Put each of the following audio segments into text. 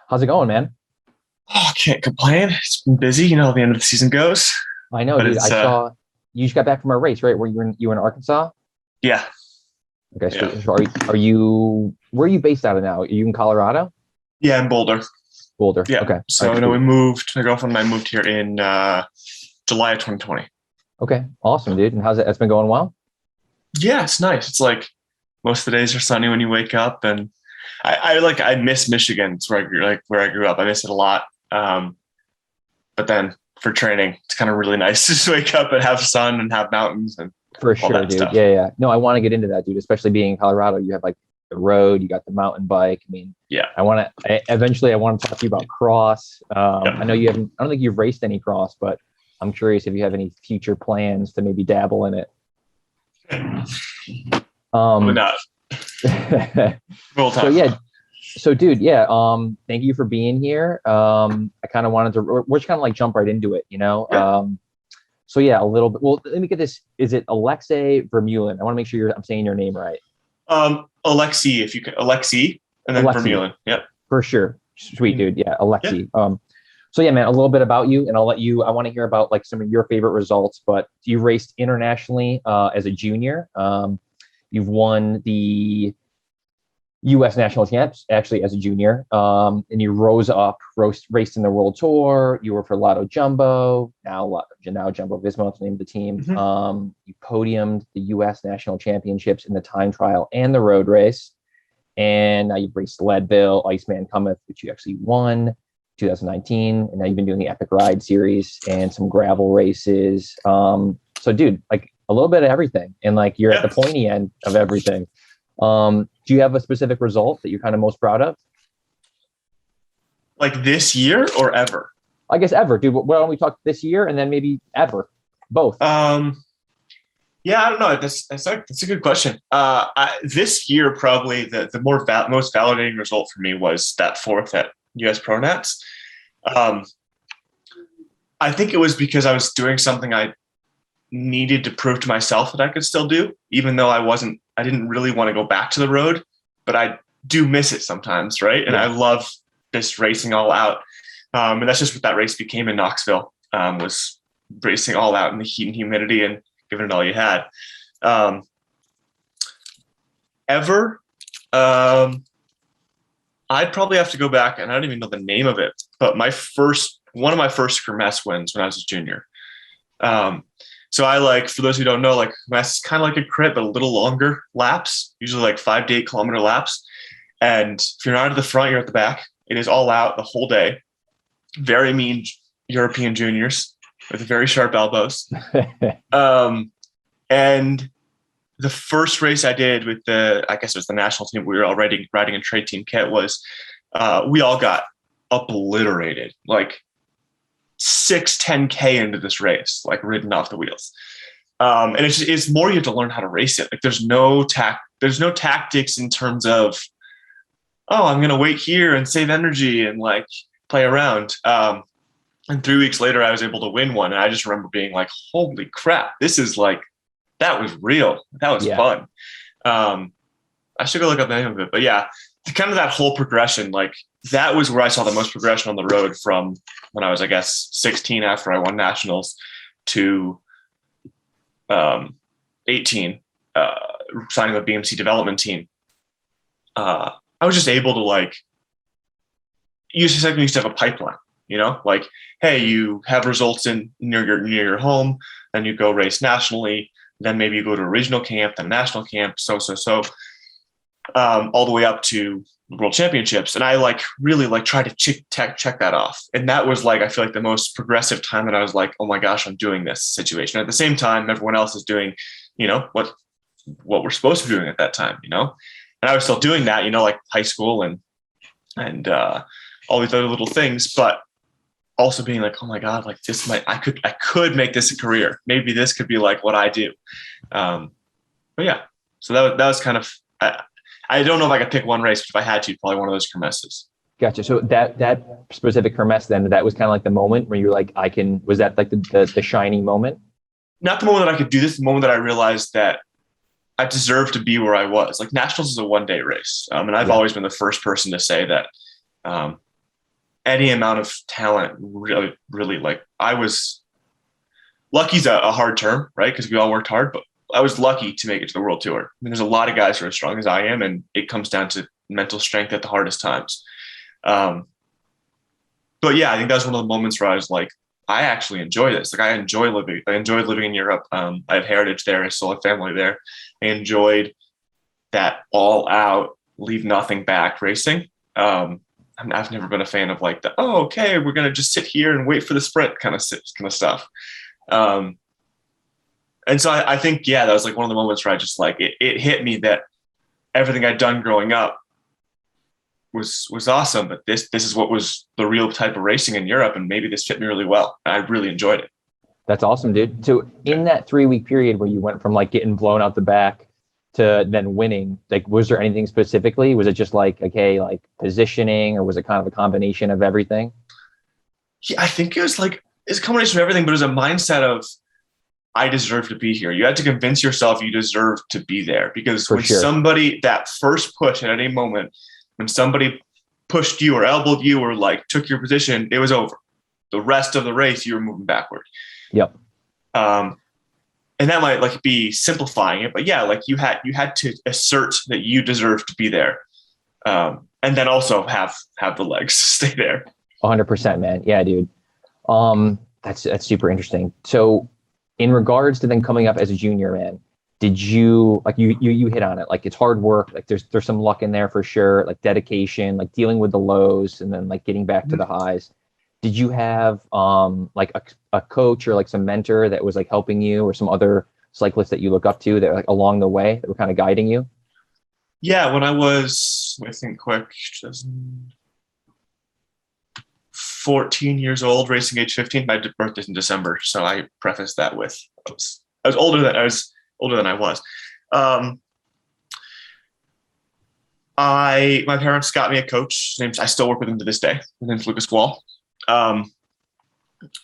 How's it going, man? Oh, can't complain. It's been busy, how the end of the season goes. I know, But dude. I it's saw you just got back from a race, right? Where you were in Arkansas? yeah, Okay, yeah. sweet. So are you where are you based out of now? Are you in Colorado? Yeah, in Boulder. Boulder. Yeah. Okay. All So right, sweet. we moved, my girlfriend and I moved here in July of 2020. Okay. Awesome, dude. And how's it? That's been going well? Yeah, it's nice. It's like most of the days are sunny when you wake up, and I miss Michigan. It's where I grew up. I miss it a lot. But then for training, it's kind of really nice to just wake up and have sun and have mountains and For all sure, that dude. stuff. Yeah, yeah. No, I want to get into that, dude, especially being in Colorado. You have like the road, you got the mountain bike. I mean, Yeah. eventually I want to talk to you about cross. I know Yeah. you haven't, I don't think you've raced any cross, but I'm curious if you have any future plans to maybe dabble in it. Probably Um, not. We'll so talk yeah, about it. so dude, yeah, thank you for being here. I kind of wanted to, we're just kind of like jump right into it, you know? Yeah. So yeah, a little bit. Well, let me get this. Is it Alexey Vermeulen? I want to make sure I'm saying your name right. Alexei, if you can, Alexei, and then Alexey, Vermeulen. Yep. for sure. Sweet dude. Yeah, Yeah. Alexey. So yeah, man, a little bit about you, and I want to hear about like some of your favorite results. But you raced internationally as a junior. You've won the U.S. national champs actually as a junior, and you rose up, raced in the World Tour. You were for Lotto Jumbo, now Jumbo Visma, that's the name of the team. Hmm. You podiumed the U.S. national championships in the time trial and the road race, and now you've raced Leadville, Iceman Cometh, which you actually won 2019, and now you've been doing the Epic Ride series and some gravel races. So, dude, like a little bit of everything, and like you're at Yeah. the pointy end of everything. Do you have a specific result that you're kind of most proud of? Like this year or ever? I guess ever, dude. Why don't we talk this year and then maybe ever, both? Yeah, I don't know. That's a good question. This year, probably the most validating result for me was that fourth at US Pro Nats. Um, I think it was because I was doing something I needed to prove to myself that I could still do, even though I didn't really want to go back to the road, but I do miss it sometimes, right? And I Yeah, love this racing all out. And that's just what that race became in Knoxville, was racing all out in the heat and humidity and giving it all you had. Um, ever, um, I'd probably have to go back, and I don't even know the name of it, but one of my first kermesse wins when I was a junior. Um, so for those who don't know, like kermesse is kind of like a crit, but a little longer laps, usually like 5 to 8 kilometer laps. And if you're not at the front, you're at the back. It is all out the whole day. Very mean European juniors with very sharp elbows. Um, and the first race I did with I guess it was the national team, we were all riding a trade team kit, was we all got obliterated, like 10K into this race, like ridden off the wheels. And it's more you have to learn how to race it. Like there's no tactics in terms of, oh, I'm going to wait here and save energy and like play around. And 3 weeks later, I was able to win one. And I just remember being like, holy crap, this is like, that was real. That was yeah, fun. I should go look up the name of it. But yeah, kind of that whole progression, like that was where I saw the most progression on the road from when I was, I guess, 16 after I won nationals to 18, signing the BMC development team. I was just able to like, you used to have a pipeline, like, hey, you have results near your home, then you go race nationally, then maybe you go to a regional camp, then national camp, so all the way up to world championships. And I like really like try to check that off. And that was like, I feel like the most progressive time that I was like, oh my gosh, I'm doing this situation. At the same time, everyone else is doing, what we're supposed to be doing at that time, and I was still doing that, like high school and all these other little things, but also being like, oh my God, like I could make this a career. Maybe this could be like what I do. But yeah, so that was kind of, I don't know if I could pick one race, but if I had to, probably one of those kermesses. gotcha. So that specific kermesse, then that was kind of like the moment where you're like, was that like the shining moment? Not the moment that I could do this, the moment that I realized that I deserve to be where I was. Like nationals is a 1 day race. And I've Yeah, always been the first person to say that, any amount of talent, really, really, like, I was lucky's a hard term, right? Because we all worked hard, but I was lucky to make it to the World Tour. I mean, there's a lot of guys who are as strong as I am, and it comes down to mental strength at the hardest times. But yeah, I think that was one of the moments where I was like, I actually enjoy this. Like, I enjoyed living in Europe. I have heritage there. I still have family there. I enjoyed that all out, leave nothing back racing. I've never been a fan of like okay, we're going to just sit here and wait for the sprint kind of stuff. And so I think, yeah, that was like one of the moments where I just like, it hit me that everything I'd done growing up was awesome, but this is what was the real type of racing in Europe, and maybe this fit me really well. I really enjoyed it. That's awesome, dude. So in that 3-week period where you went from like getting blown out the back to then winning, like, was there anything specifically? Was it just like, okay, like positioning, or was it kind of a combination of everything? Yeah, I think it's a combination of everything, but it was a mindset of, I deserve to be here. You had to convince yourself you deserve to be there, because when somebody, that first push at any moment, when somebody pushed you or elbowed you or like took your position, it was over. The rest of the race, you were moving backward. Yep. And that might like be simplifying it, but yeah, like you had to assert that you deserve to be there. And then also have the legs to stay there. 100%, man. Yeah, dude. That's super interesting. So in regards to then coming up as a junior, man, did you, like, you hit on it, like, it's hard work, like there's some luck in there for sure, like dedication, like dealing with the lows and then like getting back to the highs. Did you have like a coach or like some mentor that was like helping you, or some other cyclists that you look up to that were like along the way that were kind of guiding you? Yeah, when I was, I think, 14 years old, racing age 15. My birthday's in December, so I preface that with I was older than I was. My parents got me a coach. I still work with him to this day. His name's Lucas Wall.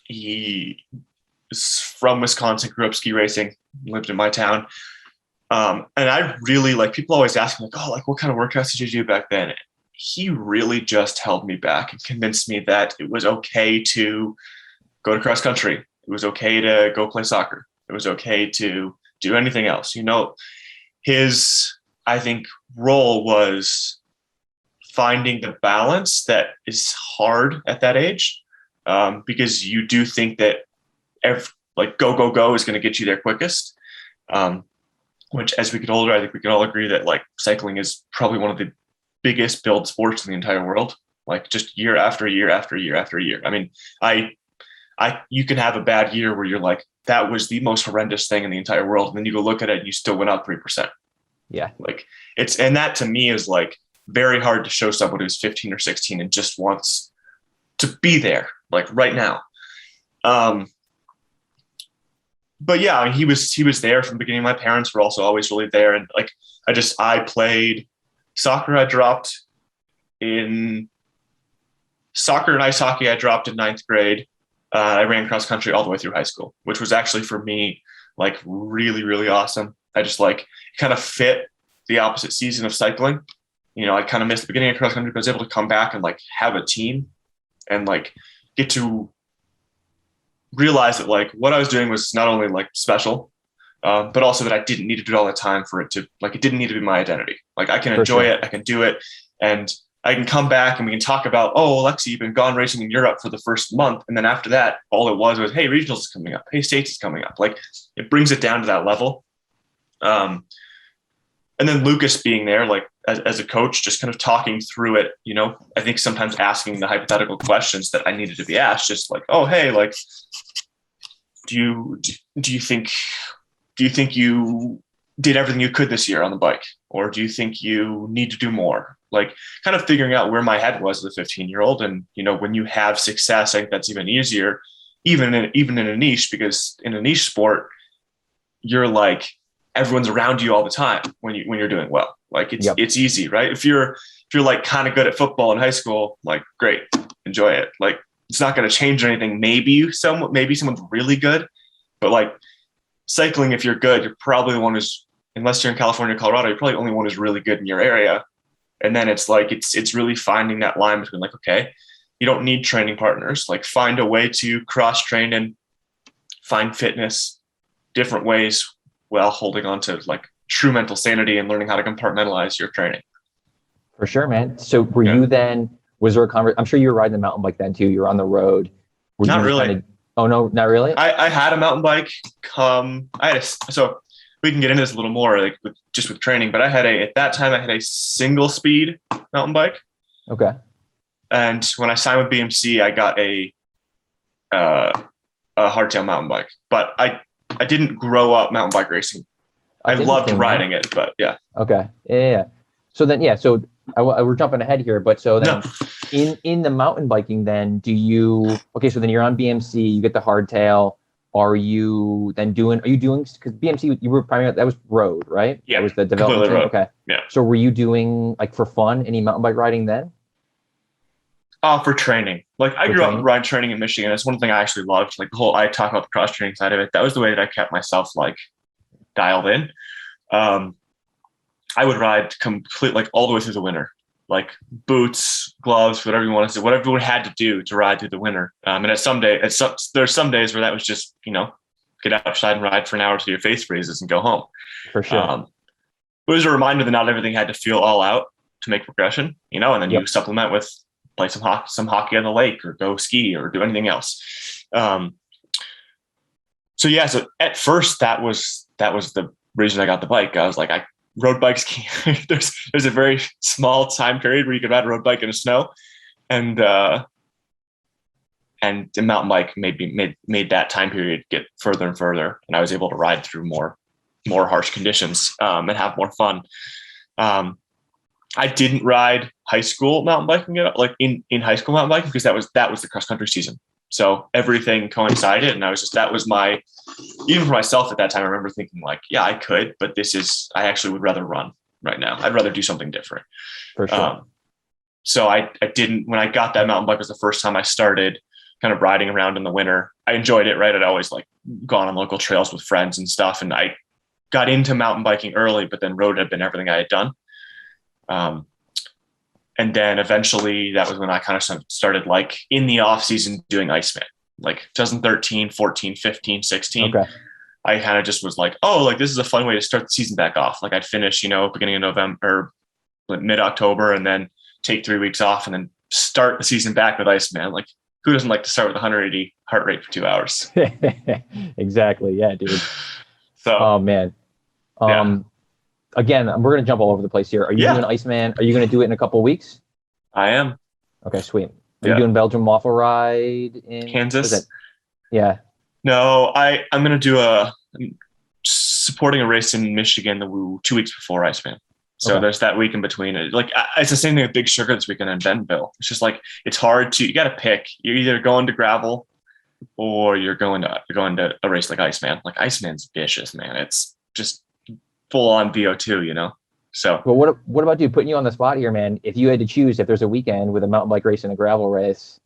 He is from Wisconsin, grew up ski racing, lived in my town. And I really, like, people always ask me, like, oh, like, what kind of workouts did you do back then? He really just held me back and convinced me that it was okay to go to cross country. It was okay to go play soccer. It was okay to do anything else. You know, his, I think, role was finding the balance that is hard at that age, because you do think that go is going to get you there quickest. Which, as we get older, I think we can all agree that like cycling is probably one of the biggest build sports in the entire world. Like, just year after year after year after year. I mean, you can have a bad year where you're like, that was the most horrendous thing in the entire world, and then you go look at it and you still went out 3%. Yeah, like and that to me is like very hard to show someone who's 15 or 16 and just wants to be there, like right now. But yeah, I mean, he was there from the beginning. My parents were also always really there, and like I played soccer. I dropped in soccer and ice hockey. I dropped in 9th grade. I ran cross country all the way through high school, which was actually for me like really, really awesome. I just like kind of fit the opposite season of cycling. You know, I kind of missed the beginning of cross country, but I was able to come back and like have a team and like get to realize that like what I was doing was not only like special, but also that I didn't need to do it all the time for it to, like, it didn't need to be my identity. Like, I can enjoy it, I can do it, and I can come back and we can talk about, oh, Alexey, you've been gone racing in Europe for the first month. And then after that, all it was, hey, regionals is coming up. Hey, states is coming up. Like, it brings it down to that level. And then Lucas being there, like, as a coach, just kind of talking through it, you know, I think sometimes asking the hypothetical questions that I needed to be asked, just like, oh, hey, like, do you think you did everything you could this year on the bike? Or do you think you need to do more? Like, kind of figuring out where my head was as a 15-year-old. And, you know, when you have success, I think that's even easier, even in a niche, because in a niche sport, you're like, everyone's around you all the time when you're doing well. Like, it's easy, right? If you're like kind of good at football in high school, like, great, enjoy it. Like, it's not going to change anything. Maybe someone's really good, but like cycling, if you're good, you're probably the one who's, unless you're in California or Colorado, you're probably the only one who's really good in your area. And then it's like, it's really finding that line between like, okay, You don't need training partners. Like find a way to cross train and find fitness different ways while holding on to like true mental sanity and learning how to compartmentalize your training. For sure, man. So were you then, was there a conversation? I'm sure you were riding the mountain bike then too. You were on the road. Were Not you really. kind of, oh no, not really? I had a mountain bike so we can get into this a little more like with training, but at that time I had a single speed mountain bike. Okay. And when I signed with BMC, I got a hardtail mountain bike, but I didn't grow up mountain bike racing. I loved riding it, but yeah. Okay. Yeah. So then, we're jumping ahead here, but so then in the mountain biking, then so then you're on BMC, you get the hardtail. Are you doing, because BMC, you were primarily, that was road, right? Yeah. That was the development. Road. Okay. Yeah. So were you doing like for fun, any mountain bike riding then? For training. Like I grew up ride training in Michigan. It's one thing I actually loved. Like I talk about the cross training side of it. That was the way that I kept myself like dialed in. I would ride complete like all the way through the winter, like boots, gloves, whatever you want to do, whatever we had to do to ride through the winter. And there's some days where that was just, get outside and ride for an hour till your face freezes and go home. For sure. It was a reminder that not everything had to feel all out to make progression, and then you supplement with play some hockey on the lake or go ski or do anything else. So at first that was the reason I got the bike. I was like, road bikes, there's a very small time period where you could ride a road bike in the snow, and the mountain bike made that time period get further and further, and I was able to ride through more harsh conditions and have more fun. I didn't ride high school mountain biking in high school mountain biking because that was the cross country season. So everything coincided, and that was my, even for myself at that time, I remember thinking like, yeah, I could, but I actually would rather run right now. I'd rather do something different. For sure. So I didn't, when I got that mountain bike was the first time I started kind of riding around in the winter. I enjoyed it, right? I'd always like gone on local trails with friends and stuff. And I got into mountain biking early, but then road had been everything I had done. And then eventually that was when I kind of started like in the off season doing Iceman, like 2013, 14, 15, 16. Okay. I kind of just was like, oh, like this is a fun way to start the season back off. Like I'd finish, beginning of November or mid-October and then take 3 weeks off and then start the season back with Iceman. Like who doesn't like to start with 180 heart rate for 2 hours? Exactly. Yeah, dude. So, oh man. Again, we're going to jump all over the place here. Are you doing Iceman? Are you going to do it in a couple of weeks? I am. Okay, sweet. Are you doing Belgium Waffle Ride in Kansas? Yeah. No, I'm going to do supporting a race in Michigan 2 weeks before Iceman. So there's that week in between. Like it's the same thing with Big Sugar this weekend in Bentonville. It's just like, it's hard you got to pick. You're either going to gravel or you're going to a race like Iceman. Like Iceman's vicious, man. It's just full on VO2, So, well, what about you, putting you on the spot here, man? If you had to choose, if there's a weekend with a mountain bike race and a gravel race,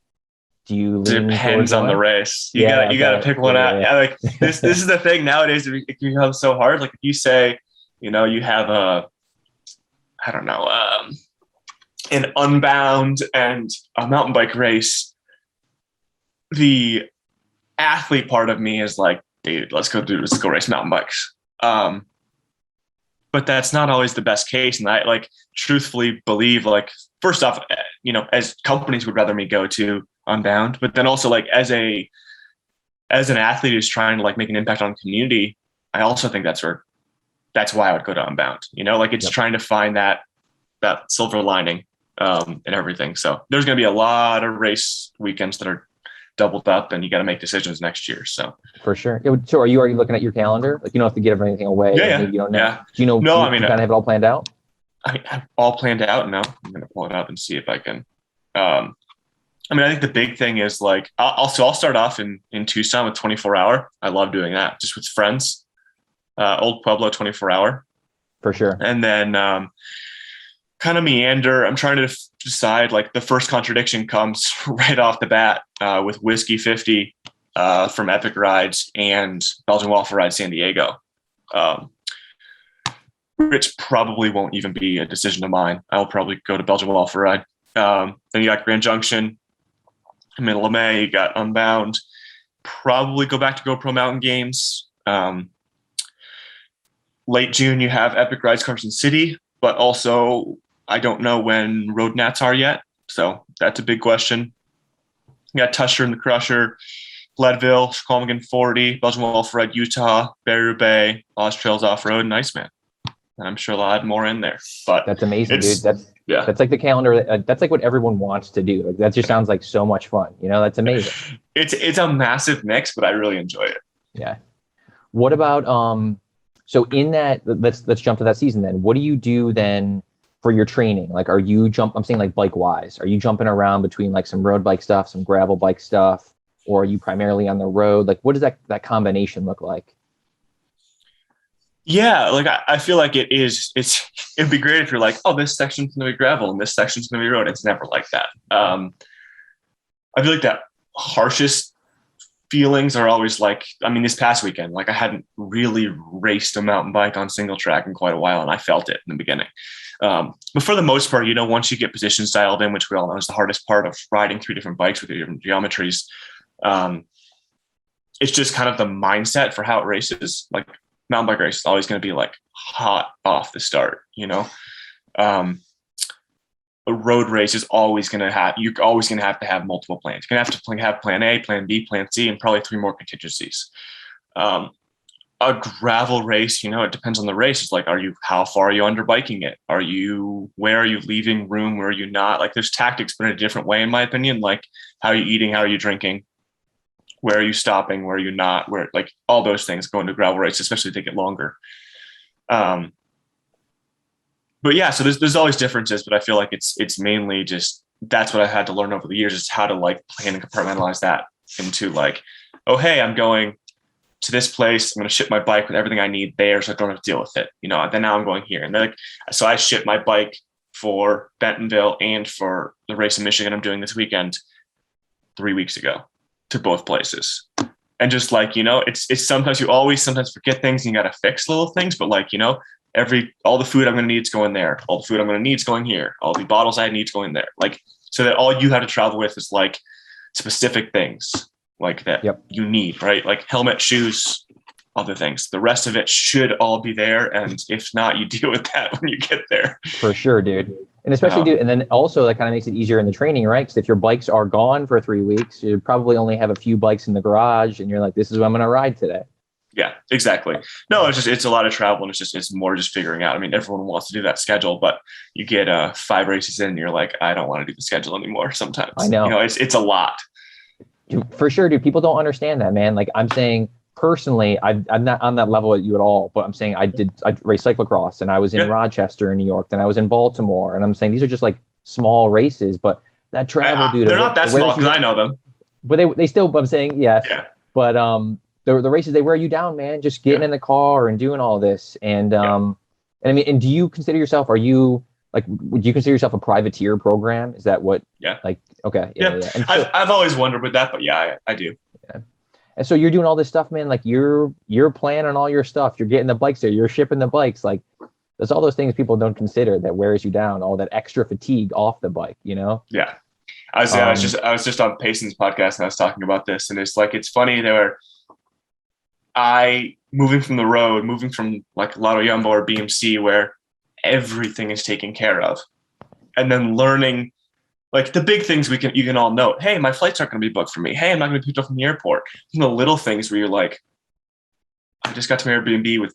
do you lean depends on the race? You gotta pick one out. Yeah, like this is the thing nowadays. It becomes so hard. Like if you say, you have an Unbound and a mountain bike race, the athlete part of me is like, dude, let's go race mountain bikes. But that's not always the best case. And I like truthfully believe like, first off, as companies would rather me go to Unbound, but then also like as an athlete who's trying to like make an impact on the community, I also think that's why I would go to Unbound, like it's trying to find that silver lining and everything. So there's going to be a lot of race weekends that are doubled up and you got to make decisions next year. So for sure. So are you already looking at your calendar? Like you don't have to give anything away. Yeah. Maybe you don't know. Yeah. Do you know? No, you kind of have it all planned out? I have all planned out. No, I'm going to pull it up and see if I can. I think the big thing is like, I'll start off in Tucson with 24-hour. I love doing that just with friends. Old Pueblo 24-hour. For sure. And then kind of meander. I'm trying to decide, like the first contradiction comes right off the bat with Whiskey 50 from Epic Rides and Belgian Waffle Ride San Diego, which probably won't even be a decision of mine. I'll probably go to Belgian Waffle Ride. Then you got Grand Junction, I mean, LeMay, you got Unbound. Probably go back to GoPro Mountain Games. Late June, you have Epic Rides Carson City, but also I don't know when Road Nats are yet. So that's a big question. You got Tusher and the Crusher, Leadville, Colmigan 40, Belgian Wolf Ride, Utah, Barrier Bay, Lost Trails Off-Road, and Iceman. And I'm sure they'll add more in there. But that's amazing, dude. That's like the calendar. That's like what everyone wants to do. Like, that just sounds like so much fun. You know, that's amazing. It's a massive mix, but I really enjoy it. Yeah. What about so in that, let's jump to that season then. What do you do then for your training? Like, I'm saying like bike wise, are you jumping around between like some road bike stuff, some gravel bike stuff, or are you primarily on the road? Like, what does that combination look like? Yeah, like I feel like it'd be great if you're like, oh, this section's gonna be gravel and this section's gonna be road. It's never like that. I feel like that harshest feelings are always like, I mean, this past weekend, like I hadn't really raced a mountain bike on single track in quite a while, and I felt it in the beginning. But for the most part, you know, once you get positions dialed in, which we all know is the hardest part of riding 3 different bikes with different geometries, it's just kind of the mindset for how it races. Like, mountain bike race is always going to be like hot off the start, you know. A road race is always going to have to have multiple plans. You're going to have to have plan A, plan B, plan C, and probably 3 more contingencies. A gravel race, you know, it depends on the race. It's like, how far are you under biking it? Where are you leaving room? Where are you not? Like, there's tactics, but in a different way, in my opinion. Like, how are you eating? How are you drinking? Where are you stopping? Where are you not? Where, like, all those things go into gravel race, especially if they get longer. But yeah, so there's always differences, but I feel like it's mainly just, that's what I've had to learn over the years, is how to like plan and compartmentalize that into like, oh, hey, I'm going to this place. I'm going to ship my bike with everything I need there, so I don't have to deal with it. You know, then now I'm going here. And then, like, so I shipped my bike for Bentonville and for the race in Michigan I'm doing this weekend 3 weeks ago to both places. And just like, you know, it's sometimes sometimes forget things and you got to fix little things, but like, you know, all the food I'm going to need is going there. All the food I'm going to need is going here. All the bottles I need is going there. Like, so that all you have to travel with is like specific things like that. Yep. You need, right? Like helmet, shoes, other things. The rest of it should all be there. And if not, you deal with that when you get there. For sure, dude. And especially, dude, and then also that kind of makes it easier in the training, right? Because if your bikes are gone for 3 weeks, you probably only have a few bikes in the garage, and you're like, this is what I'm going to ride today. Yeah, exactly. No, it's a lot of travel, and it's more just figuring out. I mean, everyone wants to do that schedule, but you get 5 races in, and you're like, I don't want to do the schedule anymore. Sometimes, I know, you know, it's a lot. Dude, for sure, dude. People don't understand that, man. Like, I'm saying personally, I'm not on that level at you at all, but I'm saying I raced cyclocross, and I was in Rochester in New York, then I was in Baltimore, and I'm saying these are just like small races, but that travel, dude, they're not that small because I know them, but they still. I'm saying yes, but the races, they wear you down, man. Just getting in the car and doing all this, and and I mean, and do you consider yourself? Would you consider yourself a privateer program? Is that what? Yeah. Like, okay, yeah. And so, I've always wondered with that, but yeah, I do. Yeah. And so you're doing all this stuff, man. Like you're planning all your stuff. You're getting the bikes there. You're shipping the bikes. Like, there's all those things people don't consider that wears you down. All that extra fatigue off the bike, you know? Yeah. I was just on Payson's podcast and I was talking about this, and it's like, it's funny there. Moving from like Lotto Jumbo or BMC, where everything is taken care of, and then learning like the big things you can all note. Hey, my flights aren't going to be booked for me. Hey, I'm not going to be picked up from the airport. You know, little things where you're like, I just got to my Airbnb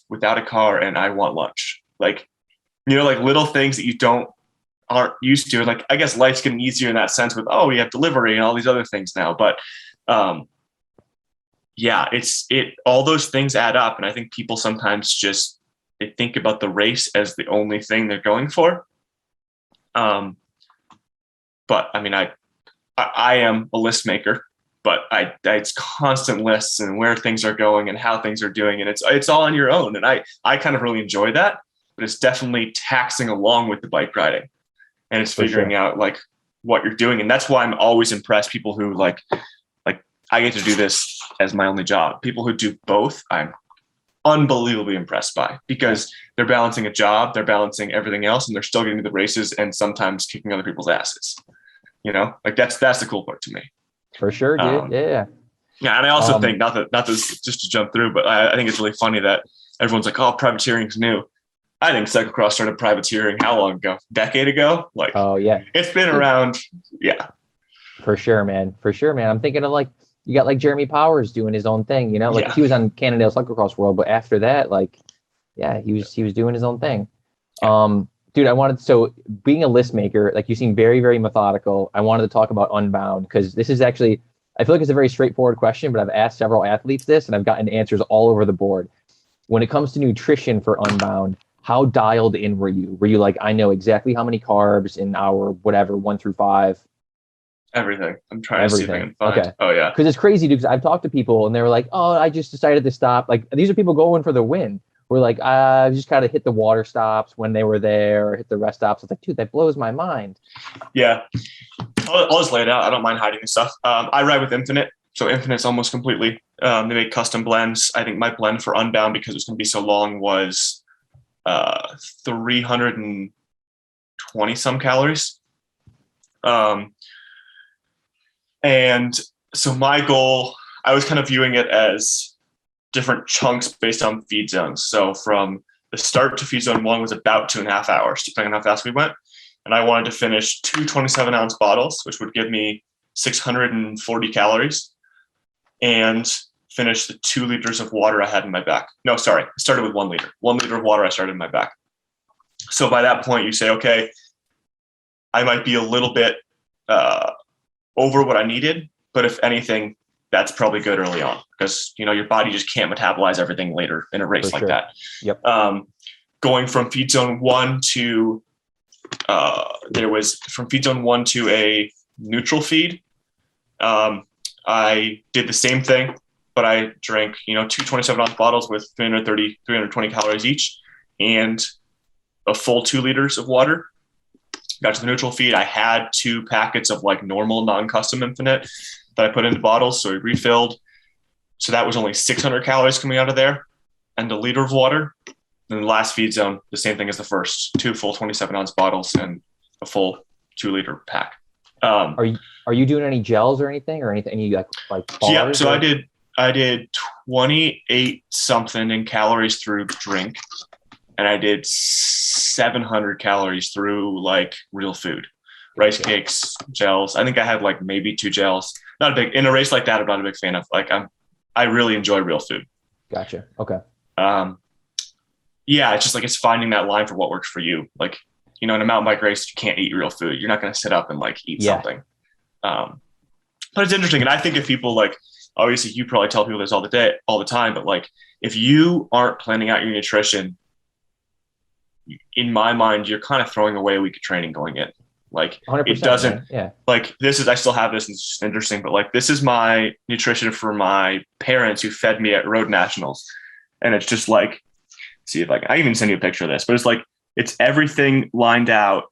without a car and I want lunch. Like, you know, like little things that you aren't used to. Like, I guess life's getting easier in that sense with, we have delivery and all these other things now. But yeah, all those things add up. And I think people sometimes they think about the race as the only thing they're going for. But I mean, I am a list maker, but it's constant lists and where things are going and how things are doing. And it's all on your own. And I kind of really enjoy that, but it's definitely taxing along with the bike riding, and it's figuring out like what you're doing. And that's why I'm always impressed. People who like I get to do this as my only job. People who do both, I'm unbelievably impressed by, because they're balancing a job, they're balancing everything else, and they're still getting to the races and sometimes kicking other people's asses. like that's the cool part to me. For sure, dude. Yeah. Yeah. And I also think not to just to jump through, but I think it's really funny that everyone's like, oh, privateering is new. I think cyclocross started privateering how long ago? Decade ago? Like, oh yeah, it's been around. Yeah. For sure, man. I'm thinking of like, you got like Jeremy Powers doing his own thing, like he was on Cannondale Cyclocross World, but after that, like, yeah, he was doing his own thing. Dude, so being a list maker, like you seem very, very methodical. I wanted to talk about Unbound because this is actually, I feel like it's a very straightforward question, but I've asked several athletes this and I've gotten answers all over the board. When it comes to nutrition for Unbound, how dialed in were you? Were you like, I know exactly how many carbs in our whatever, 1 through 5? Everything. I'm trying to see if I can find. Okay. Oh yeah. Because it's crazy, dude. Because I've talked to people and they were like, "Oh, I just decided to stop." Like these are people going for the win. We're like, I just kind of hit the water stops when they were there, or hit the rest stops. It's like, dude, that blows my mind. Yeah, I'll just lay it out. I don't mind hiding this stuff. I ride with Infinite, so Infinite's almost completely. They make custom blends. I think my blend for Unbound, because it was going to be so long, was 320 some calories. And so my goal, I was kind of viewing it as different chunks based on feed zones. So from the start to feed zone 1 was about 2.5 hours, depending on how fast we went. And I wanted to finish 2 27-ounce bottles, which would give me 640 calories, and finish the 2 liters of water I had in my back. No, sorry. I started with 1 liter. 1 liter of water I started in my back. So by that point, you say, okay, I might be a little bit over what I needed, but if anything, that's probably good early on because your body just can't metabolize everything later in a race like that. Yep. Going from feed zone 1 to from feed zone 1 to a neutral feed. I did the same thing, but I drank 2 27-ounce bottles with 320 calories each and a full 2 liters of water. Got to the neutral feed. I had 2 packets of like normal non-custom Infinite that I put into bottles. So I refilled. So that was only 600 calories coming out of there and a liter of water. Then the last feed zone, the same thing as the first, 2 full 27-ounce bottles and a full 2-liter pack. Are you doing any gels or anything any like bars? Yeah. So I did 28 something in calories through drink. And I did 700 calories through like real food, rice cakes, gels. I think I had like maybe 2 gels. In a race like that, I'm not a big fan of. Like I really enjoy real food. Gotcha. Okay. Yeah, it's just like it's finding that line for what works for you. Like in a mountain bike race, you can't eat real food. You're not going to sit up and like eat something. But it's interesting, and I think if people like, obviously, you probably tell people this all the time, but like if you aren't planning out your nutrition, in my mind, you're kind of throwing away a week of training going in. Like 100%, it doesn't, like I still have this and it's just interesting, but like, this is my nutrition for my parents who fed me at road nationals. And it's just like, see if I even send you a picture of this, but it's like, it's everything lined out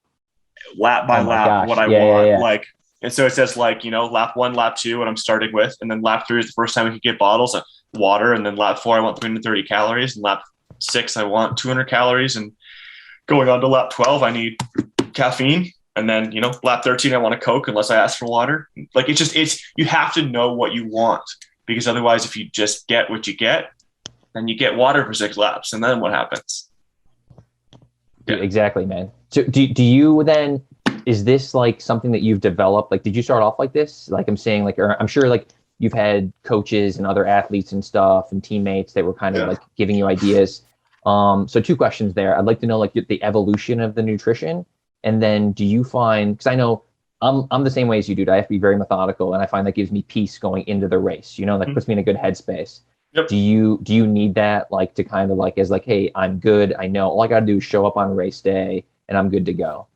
lap by lap, what I want. Yeah. Like, and so it says like, lap 1, lap 2, what I'm starting with. And then lap 3 is the first time we could get bottles of water. And then lap 4, I want 330 calories. And lap 6, I want 200 calories. And going on to lap 12, I need caffeine. And then, lap 13, I want a Coke unless I ask for water. Like, you have to know what you want, because otherwise, if you just get what you get, then you get water for 6 laps. And then what happens? Yeah. Exactly, man. So do you then, is this like something that you've developed? Like, did you start off like this? Like I'm saying, like, or I'm sure like you've had coaches and other athletes and stuff and teammates that were kind of like giving you ideas. So 2 questions there. I'd like to know like the evolution of the nutrition. And then do you find, because I know I'm the same way as you, dude. I have to be very methodical, and I find that gives me peace going into the race, that puts me in a good headspace. Yep. Do you need that like to kind of like, as like, hey, I'm good. I know all I got to do is show up on race day and I'm good to go.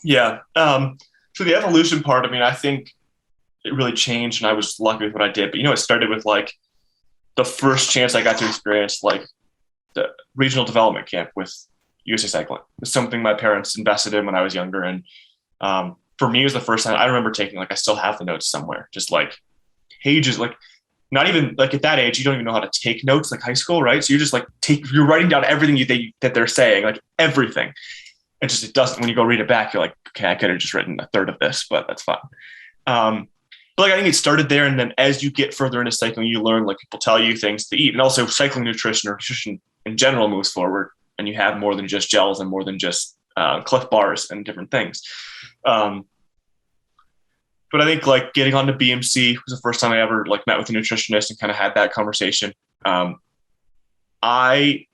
Yeah. So the evolution part, I think it really changed and I was lucky with what I did, but it started with like the first chance I got to experience like the regional development camp with USA Cycling. It's something my parents invested in when I was younger. And for me, it was the first time I remember taking, like, I still have the notes somewhere, just like pages, like not even like at that age, you don't even know how to take notes like high school, right? So you're just like you're writing down everything that they're saying, like everything. it doesn't, when you go read it back, you're like, okay, I could have just written a third of this, but that's fine. But like, I think it started there. And then as you get further into cycling, you learn, like, people tell you things to eat, and also cycling nutrition or nutrition in general moves forward. And you have more than just gels and more than just Cliff bars and different things. But I think like getting onto BMC was the first time I ever like met with a nutritionist and kind of had that conversation. I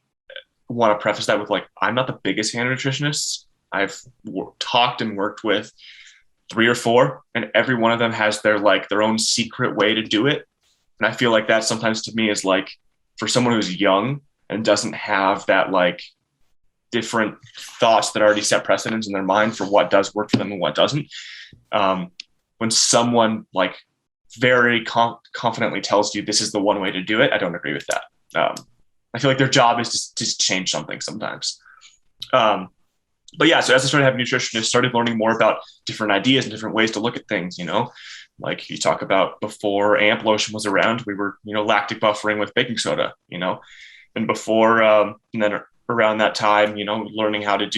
want to preface that with like, I'm not the biggest fan of nutritionists. I've talked and worked with 3 or 4, and every one of them has their own secret way to do it. And I feel like that sometimes to me is like, for someone who's young and doesn't have that like different thoughts that already set precedents in their mind for what does work for them and what doesn't. When someone like very confidently tells you this is the one way to do it, I don't agree with that. I feel like their job is to just change something sometimes. But yeah, so as I started having nutritionists, started learning more about different ideas and different ways to look at things, you know, like you talk about before amp lotion was around, we were, you know, lactic buffering with baking soda, you know, and before, and then around that time, you know, learning how to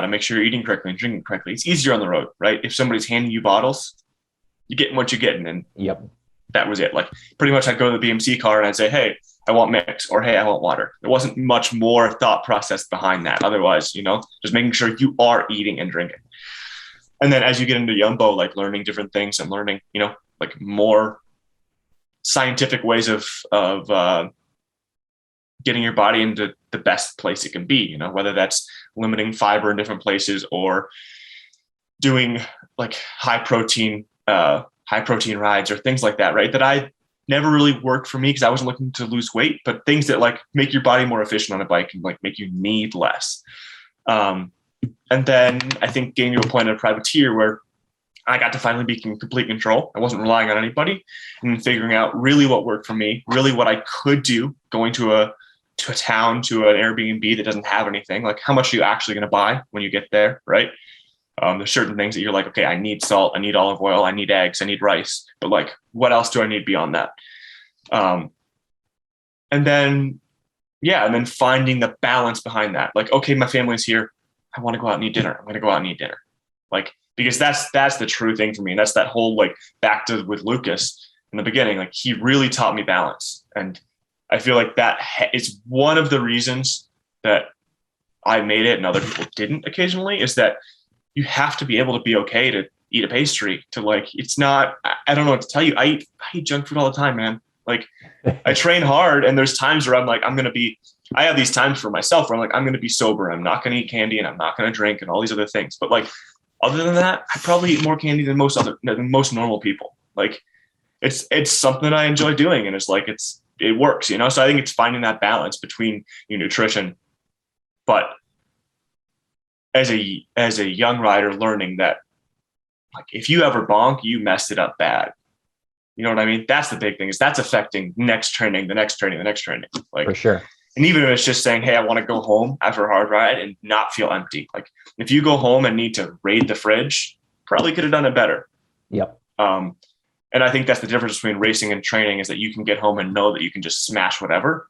make sure you're eating correctly and drinking correctly. It's easier on the road, right? If somebody's handing you bottles, you're getting what you're getting. And yep, that was it. Like pretty much I'd go to the BMC car and I'd say, hey, I want mix, or hey, I want water. There wasn't much more thought process behind that. Otherwise, you know, just making sure you are eating and drinking. And then as you get into Yumbo, like learning different things and learning, you know, like more scientific ways of getting your body into the best place it can be, you know, whether that's limiting fiber in different places or doing like high protein rides or things like that, right? That I never really worked for me because I wasn't looking to lose weight, but things that like make your body more efficient on a bike and like make you need less. And then I think getting to a point at a privateer where I got to finally be in complete control. I wasn't relying on anybody, and figuring out really what worked for me, really what I could do, going to a town, to an Airbnb that doesn't have anything. Like, how much are you actually going to buy when you get there, right? There's certain things that you're like, okay, I need salt, I need olive oil, I need eggs, I need rice, but like, what else do I need beyond that? And then finding the balance behind that. Like, okay, my family's here. I want to go out and eat dinner. I'm going to go out and eat dinner. Like, because that's the true thing for me. And that's that whole, like, back to with Lucas in the beginning, like he really taught me balance. And I feel like that is one of the reasons that I made it and other people didn't occasionally, is that you have to be able to be okay to eat a pastry, to like, it's not, I don't know what to tell you. I eat junk food all the time, man. Like I train hard, and there's times where I'm like, I have these times for myself where I'm like, I'm going to be sober. I'm not going to eat candy and I'm not going to drink and all these other things. But like, other than that, I probably eat more candy than most normal people. Like it's something that I enjoy doing. And it's like, it works, you know? So I think it's finding that balance between your nutrition, but as a young rider, learning that like, if you ever bonk, you messed it up bad. You know what I mean? That's the big thing, is that's affecting the next training. Like, for sure. And even if it's just saying, hey, I want to go home after a hard ride and not feel empty. Like if you go home and need to raid the fridge, probably could have done it better. Yep. And I think that's the difference between racing and training, is that you can get home and know that you can just smash whatever.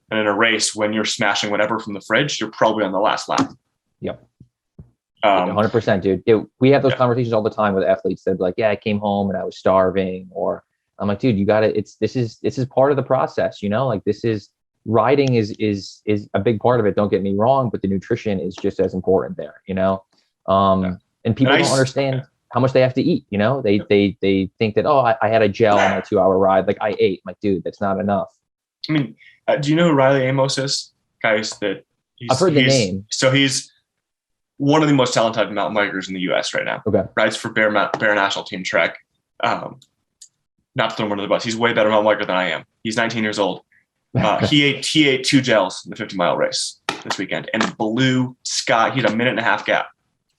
And in a race, when you're smashing whatever from the fridge, you're probably on the last lap. Yep. 100%, dude. We have those conversations all the time with athletes that be like, yeah, I came home and I was starving, or I'm like, dude, you got it. This is part of the process, you know, like riding is a big part of it. Don't get me wrong, but the nutrition is just as important there, you know? And people don't understand how much they have to eat. You know, they think that, oh, I had a gel on a 2-hour ride. Like I ate. I'm like, dude, that's not enough. I mean, do you know who Riley Amos is? Guys, I've heard the name. So he's one of the most talented mountain bikers in the U.S. right now. Okay. Rides for Bear National Team Trek. Not to throw him under the bus. He's way better mountain biker than I am. He's 19 years old. He ate 2 gels in the 50-mile race this weekend, and blue sky. He had a 1.5-minute gap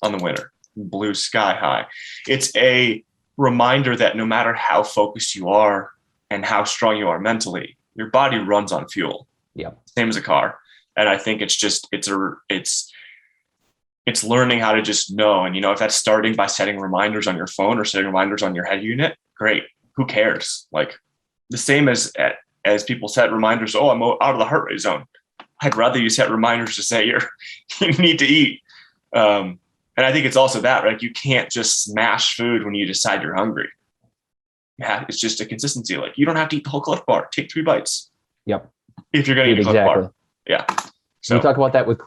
on the winner. Blue sky high. It's a reminder that no matter how focused you are and how strong you are mentally, your body runs on fuel. Yeah. Same as a car. And I think it's learning how to just know. And, you know, if that's starting by setting reminders on your phone or setting reminders on your head unit, great. Who cares? Like the same as people set reminders. Oh, I'm out of the heart rate zone. I'd rather you set reminders to say you need to eat. And I think it's also that, right? You can't just smash food when you decide you're hungry. Yeah, it's just a consistency. Like, you don't have to eat the whole Cliff Bar. Take 3 bites. Yep. If you're going to eat a Cliff Bar. Yeah. So we talk about that with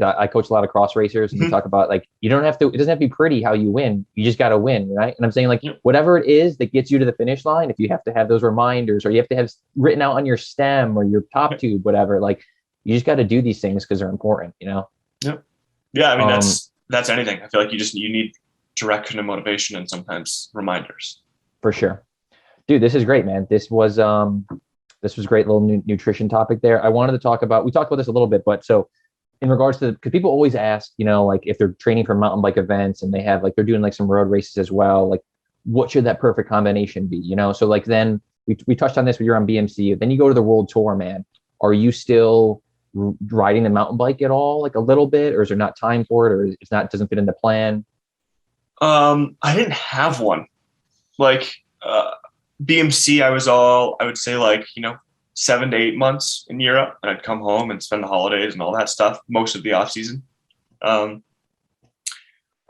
I coach a lot of cross racers, and we talk about, like, it doesn't have to be pretty how you win. You just got to win, right? And I'm saying, like, whatever it is that gets you to the finish line, if you have to have those reminders, or you have to have written out on your stem or your top tube, whatever, like, you just got to do these things because they're important, you know? Yep. Yeah. I mean, that's anything. I feel like you need direction and motivation, and sometimes reminders. For sure. Dude, this is great, man. This was great little nutrition topic there. I wanted to talk about, we talked about this a little bit, but so in regards to, because people always ask, you know, like, if they're training for mountain bike events and they have, like, they're doing like some road races as well, like, what should that perfect combination be, you know? So, like, then we touched on this when you're on BMC, then you go to the world tour, man. Are you still riding the mountain bike at all, like, a little bit, or is there not time for it, or doesn't fit in the plan? I didn't have one. Like, BMC, I would say, like, 7 to 8 months in Europe, and I'd come home and spend the holidays and all that stuff, most of the off season. And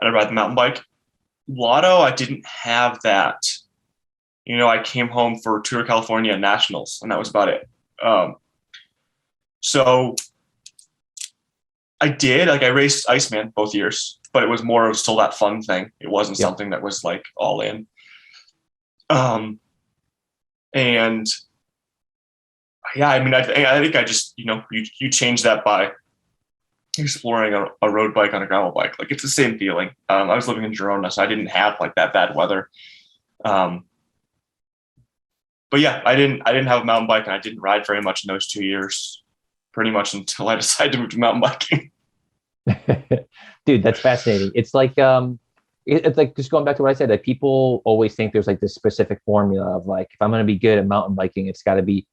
I'd ride the mountain bike. Lotto, I didn't have that. I came home for Tour California and Nationals, and that was about it. So I did, like, I raced Iceman both years, but it was still that fun thing. It wasn't something that was, like, all in. And yeah, I mean, I think I just, you change that by exploring a road bike on a gravel bike. Like, it's the same feeling. I was living in Girona, so I didn't have, like, that bad weather. But yeah, I didn't have a mountain bike, and I didn't ride very much in those 2 years, pretty much until I decided to move to mountain biking. Dude, that's fascinating. It's like, it's like, just going back to what I said, that people always think there's, like, this specific formula of, like, if I'm going to be good at mountain biking, it's got to be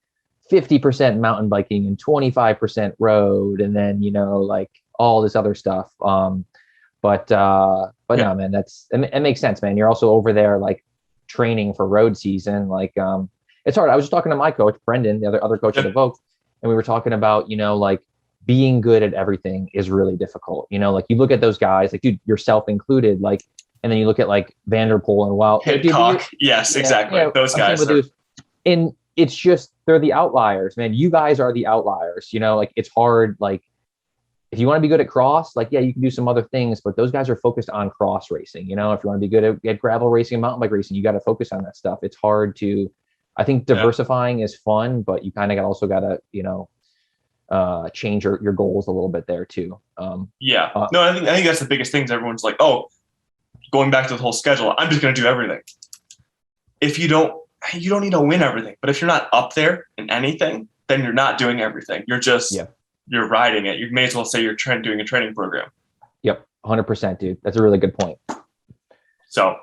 50% mountain biking and 25% road, and then, like, all this other stuff. But no, man, it makes sense, man. You're also over there, like, training for road season. Like, it's hard. I was just talking to my coach, Brendan, the other coach at EVOQ, and we were talking about, like, being good at everything is really difficult. Like, you look at those guys, like, dude, yourself included, like, and then you look at, like, Vanderpool and Wild. Yes, exactly. Those guys. And it's just, they're the outliers, man. You guys are the outliers, like, it's hard. Like, if you want to be good at cross, like, yeah, you can do some other things, but those guys are focused on cross racing. If you want to be good at gravel racing and mountain bike racing, you got to focus on that stuff. It's hard to, I think diversifying is fun, but you kind of also got to, change your goals a little bit there too. No, I think that's the biggest thing. Everyone's like, oh, going back to the whole schedule, I'm just going to do everything. If you don't need to win everything, but if you're not up there in anything, then you're not doing everything. You're just, you're riding it. You may as well say you're doing a training program. Yep. 100%, dude. That's a really good point. So,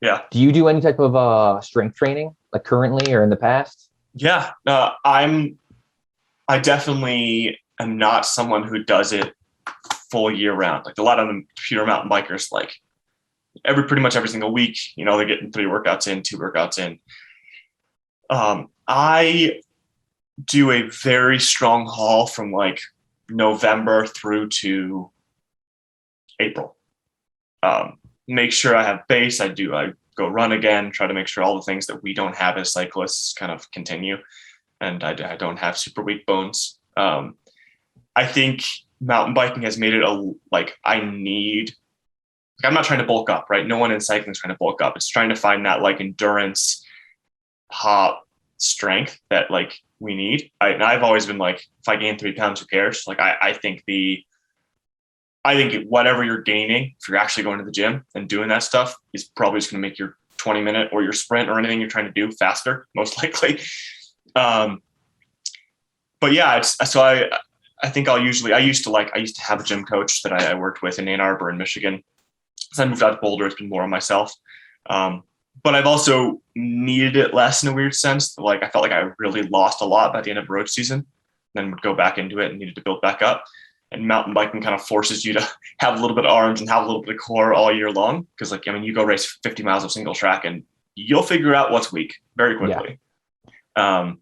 yeah. Do you do any type of strength training, like, currently or in the past? Yeah. I definitely am not someone who does it full year round. Like, a lot of the pure mountain bikers, like, pretty much every single week, they're getting 3 workouts in, 2 workouts in. I do a very strong haul from, like, November through to April. Make sure I have base. I go run again, try to make sure all the things that we don't have as cyclists kind of continue. And I don't have super weak bones. I think mountain biking has made it I'm not trying to bulk up, right? No one in cycling is trying to bulk up. It's trying to find that, like, endurance, pop strength that, like, we need. And I've always been like, if I gain 3 pounds, who cares? Like, I think whatever you're gaining, if you're actually going to the gym and doing that stuff, is probably just going to make your 20-minute or your sprint or anything you're trying to do faster, most likely. But yeah, I think I used to have a gym coach that I worked with in Ann Arbor in Michigan. As I moved out to Boulder, it's been more on myself. But I've also needed it less in a weird sense. Like, I felt like I really lost a lot by the end of road season, then would go back into it and needed to build back up. And mountain biking kind of forces you to have a little bit of arms and have a little bit of core all year long. Because, like, I mean, you go race 50 miles of single track and you'll figure out what's weak very quickly. Yeah.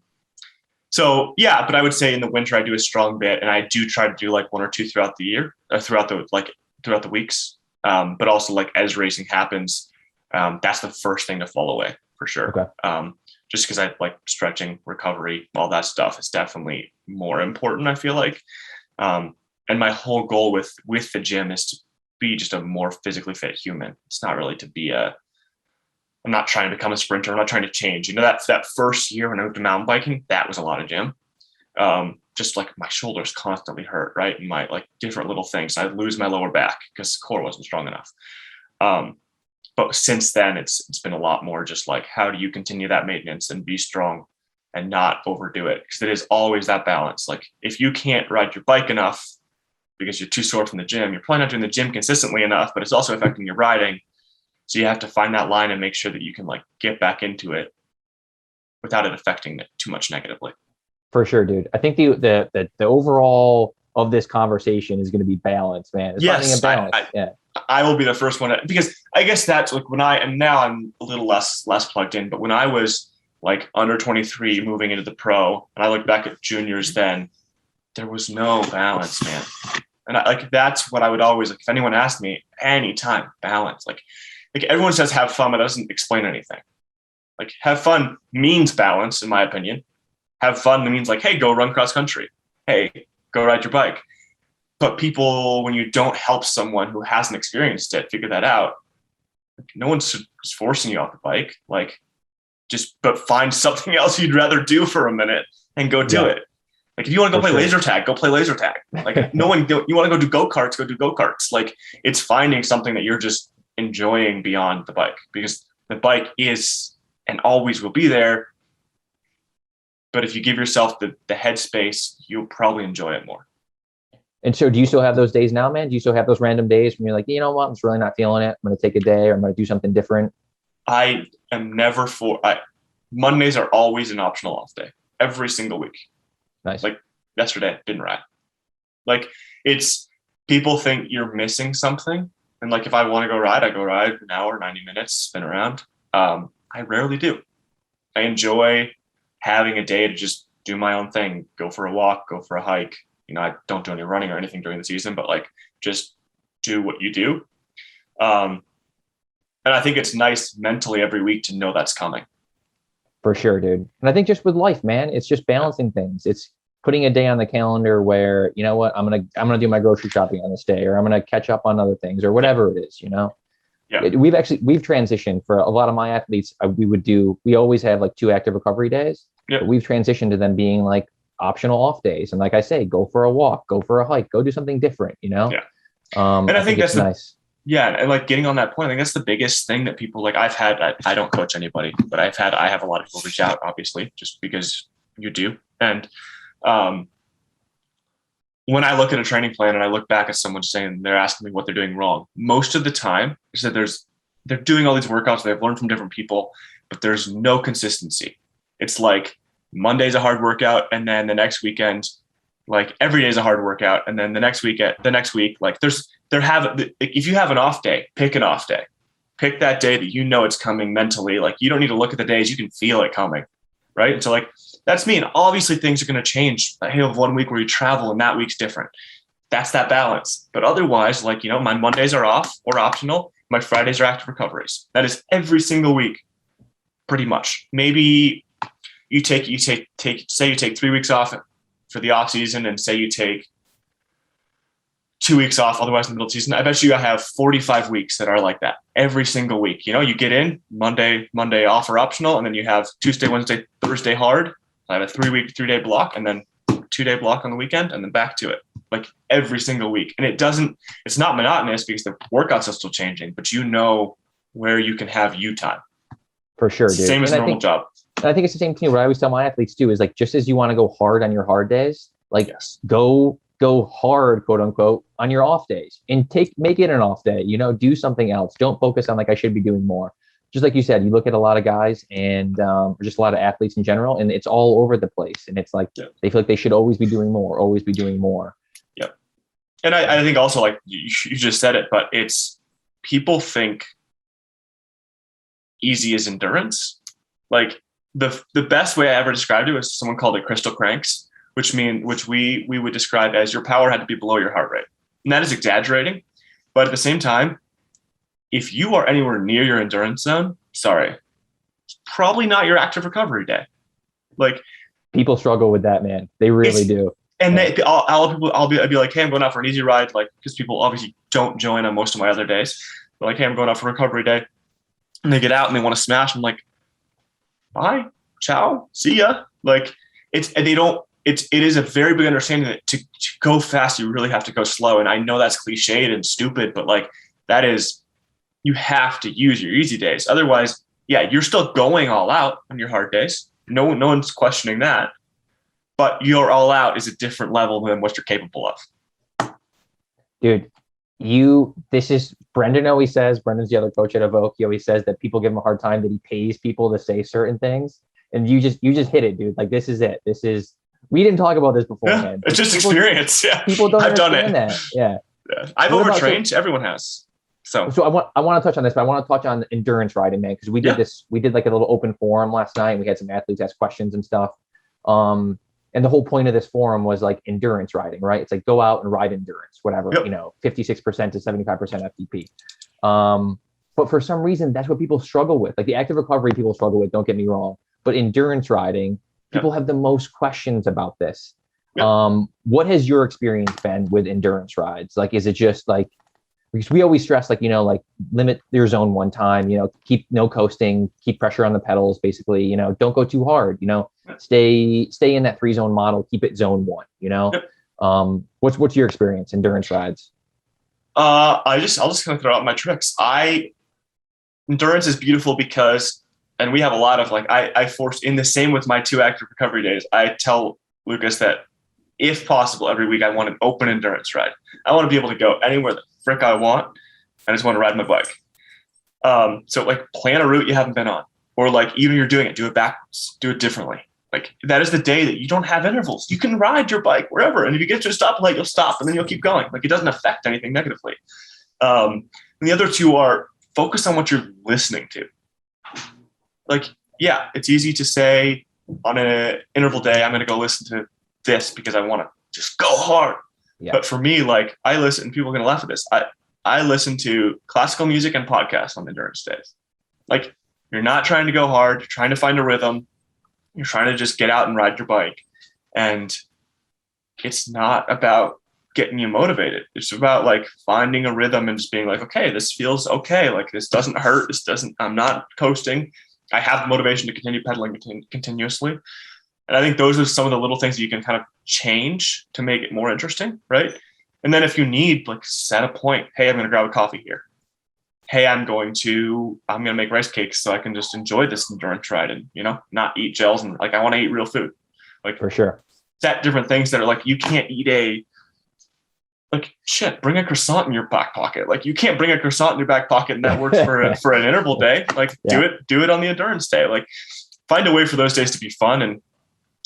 So but I would say in the winter I do a strong bit, and I do try to do, like, 1 or 2 throughout the year, throughout the, like, throughout the weeks. But also like as racing happens, that's the first thing to fall away for sure. Okay. Just because I like stretching, recovery, all that stuff is definitely more important, I feel like. And my whole goal with the gym is to be just a more physically fit human. It's not really to be I'm not trying to become a sprinter. I'm not trying to change. You know, that first year when I moved to mountain biking, that was a lot of gym. Just like my shoulders constantly hurt, right? And my like different little things. I'd lose my lower back because the core wasn't strong enough. But since then, it's been a lot more just like, how do you continue that maintenance and be strong and not overdo it? Because it is always that balance. Like if you can't ride your bike enough because you're too sore from the gym, you're probably not doing the gym consistently enough, but it's also affecting your riding. So you have to find that line and make sure that you can like get back into it without it affecting it too much negatively. For sure, dude. I think the overall of this conversation is going to be balance, man. It's finding a balance. I will be the first one because I guess that's like and now I'm a little less plugged in, but when I was like under 23 moving into the pro and I look back at juniors then, there was no balance, man. And that's what I would always like, if anyone asked me anytime, balance, like everyone says have fun, but that doesn't explain anything. Like have fun means balance, in my opinion. Have fun means like, hey, go run cross country. Hey, go ride your bike. But people, when you don't help someone who hasn't experienced it, figure that out, no one's forcing you off the bike. Like but find something else you'd rather do for a minute and go do it. Like if you want to go play laser tag, go play laser tag. Like you want to go do go-karts, go do go-karts. Like it's finding something that you're just enjoying beyond the bike, because the bike is and always will be there. But if you give yourself the headspace, you'll probably enjoy it more. And so do you still have those days now, man? Do you still have those random days when you're like, you know what, I'm just really not feeling it. I'm going to take a day or I'm going to do something different? I am never Mondays are always an optional off day every single week. Nice. Like yesterday, didn't ride. Like it's people think you're missing something. And like, if I want to go ride, I go ride an hour, 90 minutes, spin around. I rarely do. I enjoy having a day to just do my own thing, go for a walk, go for a hike. You know, I don't do any running or anything during the season, but like just do what you do. And I think it's nice mentally every week to know that's coming. For sure, dude. And I think just with life, man, it's just balancing things. It's putting a day on the calendar where, you know what, I'm gonna do my grocery shopping on this day, or I'm gonna catch up on other things, or whatever it is, you know. Yeah. We've transitioned for a lot of my athletes. We always have like 2 active recovery days. Yeah. But we've transitioned to them being like optional off days. And like I say, go for a walk, go for a hike, go do something different, you know? Yeah. And I think that's nice. Yeah. And like getting on that point, I think that's the biggest thing that people like I don't coach anybody, but I have a lot of people reach out, obviously, just because you do. And when I look at a training plan and I look back at someone saying they're asking me what they're doing wrong, most of the time is that they're doing all these workouts, they've learned from different people, but there's no consistency. It's like Monday's a hard workout, and then the next weekend, like every day is a hard workout, and then the next week, like if you have an off day, pick an off day. Pick that day that you know it's coming mentally. Like you don't need to look at the days, you can feel it coming, right? And so like that's me. And obviously things are going to change. I have 1 week where you travel and that week's different. That's that balance. But otherwise, like, you know, my Mondays are off or optional. My Fridays are active recoveries. That is every single week, pretty much. Maybe you take 3 weeks off for the off season, and say you take 2 weeks off, otherwise in the middle of the season. I bet you I have 45 weeks that are like that every single week. You know, you get in Monday off or optional, and then you have Tuesday, Wednesday, Thursday hard. I have a 3-day block, and then 2-day block on the weekend, and then back to it, like every single week. And it's not monotonous because the workouts are still changing, but you know where you can have you time. For sure, dude. Same as a normal job. And I think it's the same thing. What I always tell my athletes too is like, just as you want to go hard on your hard days, like go hard, quote unquote, on your off days, and make it an off day, you know, do something else. Don't focus on like, I should be doing more. Just like you said, you look at a lot of guys and just a lot of athletes in general, and it's all over the place. And it's like, they feel like they should always be doing more, always be doing more. Yep. And I think also, like you just said it, but it's people think easy is endurance. Like the best way I ever described it was someone called it crystal cranks, which we would describe as your power had to be below your heart rate. And that is exaggerating, But at the same time, if you are anywhere near your endurance zone, sorry, it's probably not your active recovery day. Like, people struggle with that, man. They really do. And I'll be like, hey, I'm going out for an easy ride, like, because people obviously don't join on most of my other days. They're like, hey, I'm going out for recovery day, and they get out and they want to smash. I'm like, bye, ciao, see ya. Like, it is a very big understanding that to go fast, you really have to go slow. And I know that's cliched and stupid, but like, that is, you have to use your easy days. Otherwise, yeah, you're still going all out on your hard days. No one's questioning that. But your all out is a different level than what you're capable of. Dude, Brendan always says, Brendan's the other coach at EVOQ, he always says that people give him a hard time that he pays people to say certain things. And you just hit it, dude. Like, this is it. We didn't talk about this beforehand. Yeah, it's just experience. Yeah. People don't understand that. Yeah. I've overtrained. Everyone has. So I want to touch on this, but I want to touch on endurance riding, man, because we did like a little open forum last night. And we had some athletes ask questions and stuff. And the whole point of this forum was like endurance riding, right? It's like go out and ride endurance, whatever, 56% to 75% FTP. But for some reason, that's what people struggle with. Like the active recovery people struggle with, don't get me wrong. But endurance riding, people have the most questions about this. What has your experience been with endurance rides? Like, is it just like, because we always stress, like, like limit your zone one time, keep no coasting, keep pressure on the pedals, basically, don't go too hard, stay in that 3-zone model, keep it zone 1, what's your experience endurance rides? I'll just kind of throw out my tricks. Endurance is beautiful because, and we have a lot of like, I force in the same with my 2 active recovery days. I tell Lucas that if possible, every week I want an open endurance ride. I want to be able to go anywhere the frick I want. I just want to ride my bike. So like plan a route you haven't been on, or like even you're doing it, do it backwards, do it differently. Like that is the day that you don't have intervals. You can ride your bike wherever. And if you get to a stoplight, you'll stop and then you'll keep going. Like it doesn't affect anything negatively. And the other 2 are focus on what you're listening to. Like, yeah, it's easy to say on an interval day, I'm going to go listen to this because I want to just go hard. Yeah. But for me, like I listen, people are going to laugh at this. I listen to classical music and podcasts on endurance days. Like you're not trying to go hard. You're trying to find a rhythm. You're trying to just get out and ride your bike. And it's not about getting you motivated. It's about like finding a rhythm and just being like, okay, this feels okay. Like this doesn't hurt. I'm not coasting. I have the motivation to continue pedaling continuously. And I think those are some of the little things that you can kind of change to make it more interesting, right? And then if you need, like, set a point. Hey, I'm going to grab a coffee here. Hey, I'm going to make rice cakes so I can just enjoy this endurance ride and, not eat gels. And like, I want to eat real food. Like, for sure. Set different things that are like, you can't eat bring a croissant in your back pocket. Like you can't bring a croissant in your back pocket and that works for an interval day. Like do it on the endurance day. Like find a way for those days to be fun and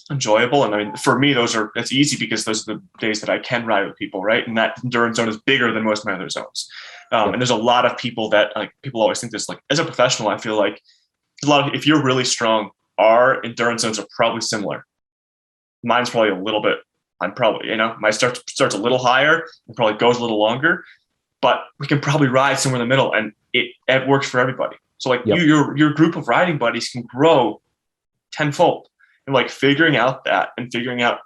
enjoyable. And I mean, for me, it's easy because those are the days that I can ride with people, right? And that endurance zone is bigger than most of my other zones. And there's a lot of people that like, people always think this, like as a professional, I feel like if you're really strong, our endurance zones are probably similar. Mine's probably a little bit, my starts a little higher and probably goes a little longer, but we can probably ride somewhere in the middle and it works for everybody. So like your group of riding buddies can grow tenfold. And like figuring out that and figuring out,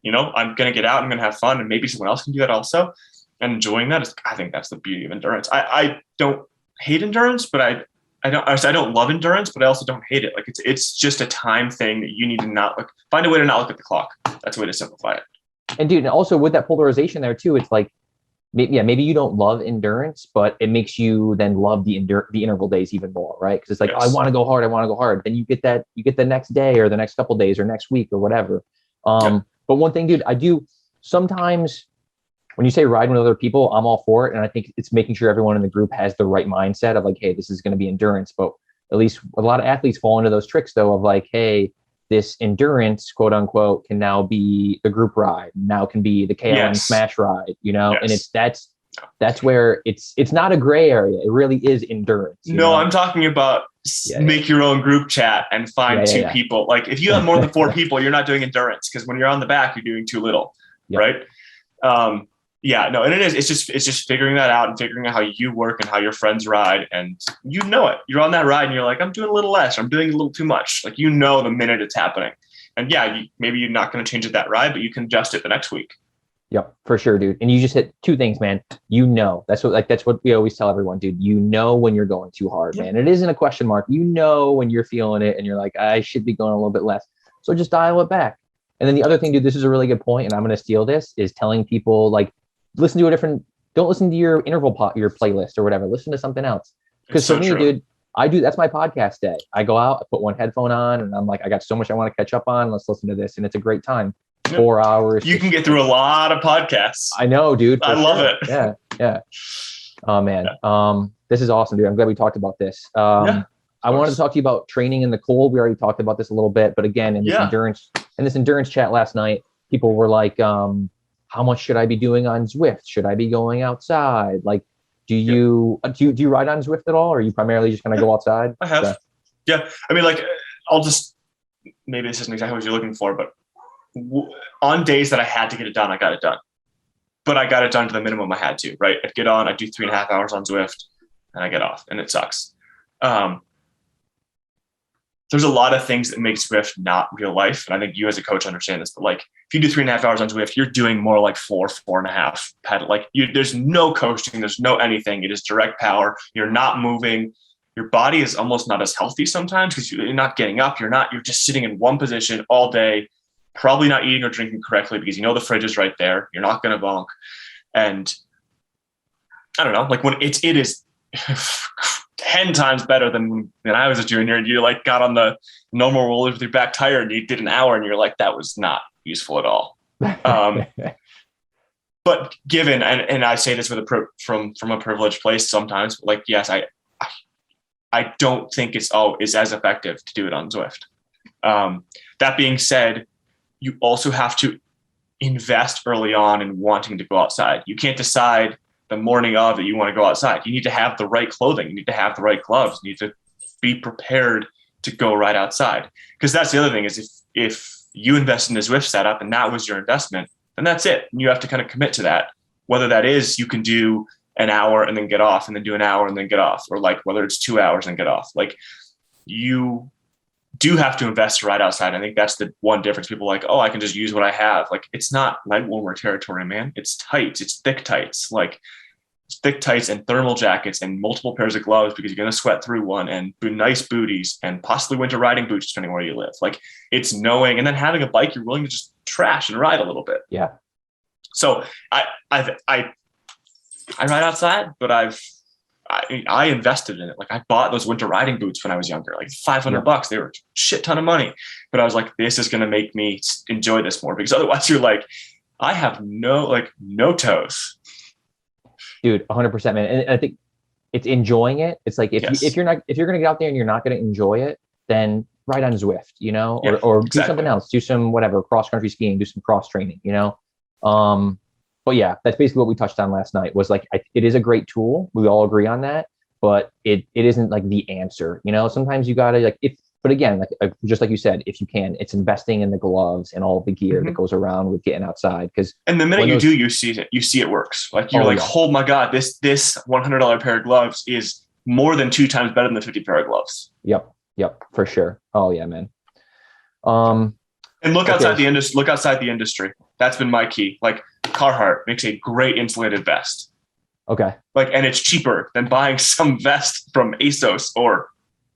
I'm going to get out, I'm going to have fun, and maybe someone else can do that also. And enjoying that I think that's the beauty of endurance. I don't hate endurance, but I don't love endurance, but I also don't hate it. Like it's just a time thing that you need to find a way to not look at the clock. That's a way to simplify it. And dude, and also with that polarization there too, it's like, maybe you don't love endurance, but it makes you then love the interval days even more, right? Because it's like, yes. I want to go hard. Then you get the next day or the next couple of days or next week or whatever. But one thing, dude, I do sometimes when you say ride with other people, I'm all for it. And I think it's making sure everyone in the group has the right mindset of like, hey, this is going to be endurance. But at least a lot of athletes fall into those tricks though of like, hey, this endurance, quote unquote, can now be the group ride, now can be the KLM smash ride, yes. And that's where it's not a gray area. It really is endurance. No, I'm talking about make your own group chat and find two people. Like if you have more than 4 people, you're not doing endurance because when you're on the back, you're doing too little, right? Yeah, no, and it is. It's just figuring that out and figuring out how you work and how your friends ride, and you know it. You're on that ride, and you're like, I'm doing a little less. I'm doing a little too much. Like you know the minute it's happening, and yeah, maybe you're not going to change it that ride, but you can adjust it the next week. Yep, for sure, dude. And you just hit two things, man. You know, that's what we always tell everyone, dude. You know when you're going too hard, man. It isn't a question mark. You know when you're feeling it, and you're like, I should be going a little bit less. So just dial it back. And then the other thing, dude, this is a really good point, and I'm going to steal this, is telling people like, don't listen to your your playlist or whatever. Listen to something else. Because for me, dude, that's my podcast day. I go out, I put one headphone on, and I'm like, I got so much I want to catch up on. Let's listen to this. And it's a great time. 4 hours. You can get through a lot of podcasts. I know, dude. I love it. Yeah. Yeah. Oh man. Yeah. This is awesome, dude. I'm glad we talked about this. I wanted to talk to you about training in the cold. We already talked about this a little bit, but again, in this endurance chat last night, people were like, how much should I be doing on Zwift? Should I be going outside? Like, do you ride on Zwift at all? Or are you primarily just going to go outside? I have. Yeah. I mean, like, maybe this isn't exactly what you're looking for, but on days that I had to get it done, I got it done. But I got it done to the minimum I had to, right? I'd get on, I'd do 3.5 hours on Zwift, and I get off, and it sucks. There's a lot of things that make Zwift not real life. And I think you as a coach understand this, but like if you do 3.5 hours on Zwift, you're doing more like 4.5 pedal. Like there's no coasting, there's no anything. It is direct power. You're not moving. Your body is almost not as healthy sometimes because you're not getting up. You're just sitting in one position all day, probably not eating or drinking correctly because you know the fridge is right there. You're not going to bonk. And I don't know, like when it is 10 times better than I was a junior, and you like got on the normal rollers with your back tire and you did an hour and you're like, that was not useful at all. But given, and I say this with from a privileged place sometimes, but like, yes, I don't think it's as effective to do it on Zwift. That being said, you also have to invest early on in wanting to go outside. You can't decide the morning of that you want to go outside. You need to have the right clothing. You need to have the right gloves. You need to be prepared to go right outside. Because that's the other thing is if you invest in a Zwift setup and that was your investment, then that's it. And you have to kind of commit to that. Whether that is you can do an hour and then get off and then do an hour and then get off, or like whether it's 2 hours and get off. Like you do have to invest right outside. I think that's the one difference. People are like, oh, I can just use what I have. Like it's not leg warmer territory, man. It's tights. It's thick tights. Like thick tights and thermal jackets and multiple pairs of gloves because you're going to sweat through one, and nice booties and possibly winter riding boots, depending where you live. Like it's knowing, and then having a bike you're willing to just trash and ride a little bit. Yeah. So I ride outside, but I invested in it. Like I bought those winter riding boots when I was younger, like $500. They were a shit ton of money, but I was like, this is going to make me enjoy this more, because otherwise you're like, I have no toes. Dude, 100%, man. And I think it's enjoying it. It's like, if you're going to get out there and you're not going to enjoy it, then ride on Zwift, you know, or do something else, do some, whatever, cross country skiing, do some cross training, you know? But yeah, that's basically what we touched on last night, was like, it is a great tool. We all agree on that, but it isn't like the answer, you know. Sometimes you gotta but again, like just like you said, if you can, it's investing in the gloves and all the gear that goes around with getting outside. And the minute you see it works. Like you're oh my God, this $100 pair of gloves is more than 2 times better than the 50 pair of gloves. Yep, for sure. Oh yeah, man. And look outside the industry. Look outside the industry. That's been my key. Like Carhartt makes a great insulated vest. Okay. Like, and it's cheaper than buying some vest from ASOS or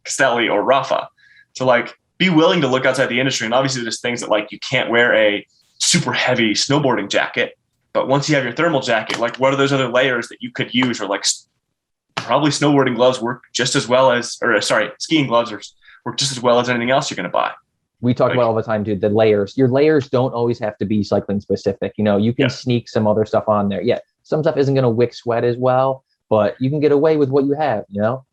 Castelli or Rafa. So like, be willing to look outside the industry. And obviously there's things that like, you can't wear a super heavy snowboarding jacket, but once you have your thermal jacket, like what are those other layers that you could use? Or like probably snowboarding gloves work just as well as, skiing gloves work just as well as anything else you're going to buy. We talk about all the time, dude, the layers. Your layers don't always have to be cycling specific. You know, you can sneak some other stuff on there. Yeah, some stuff isn't going to wick sweat as well, but you can get away with what you have, you know?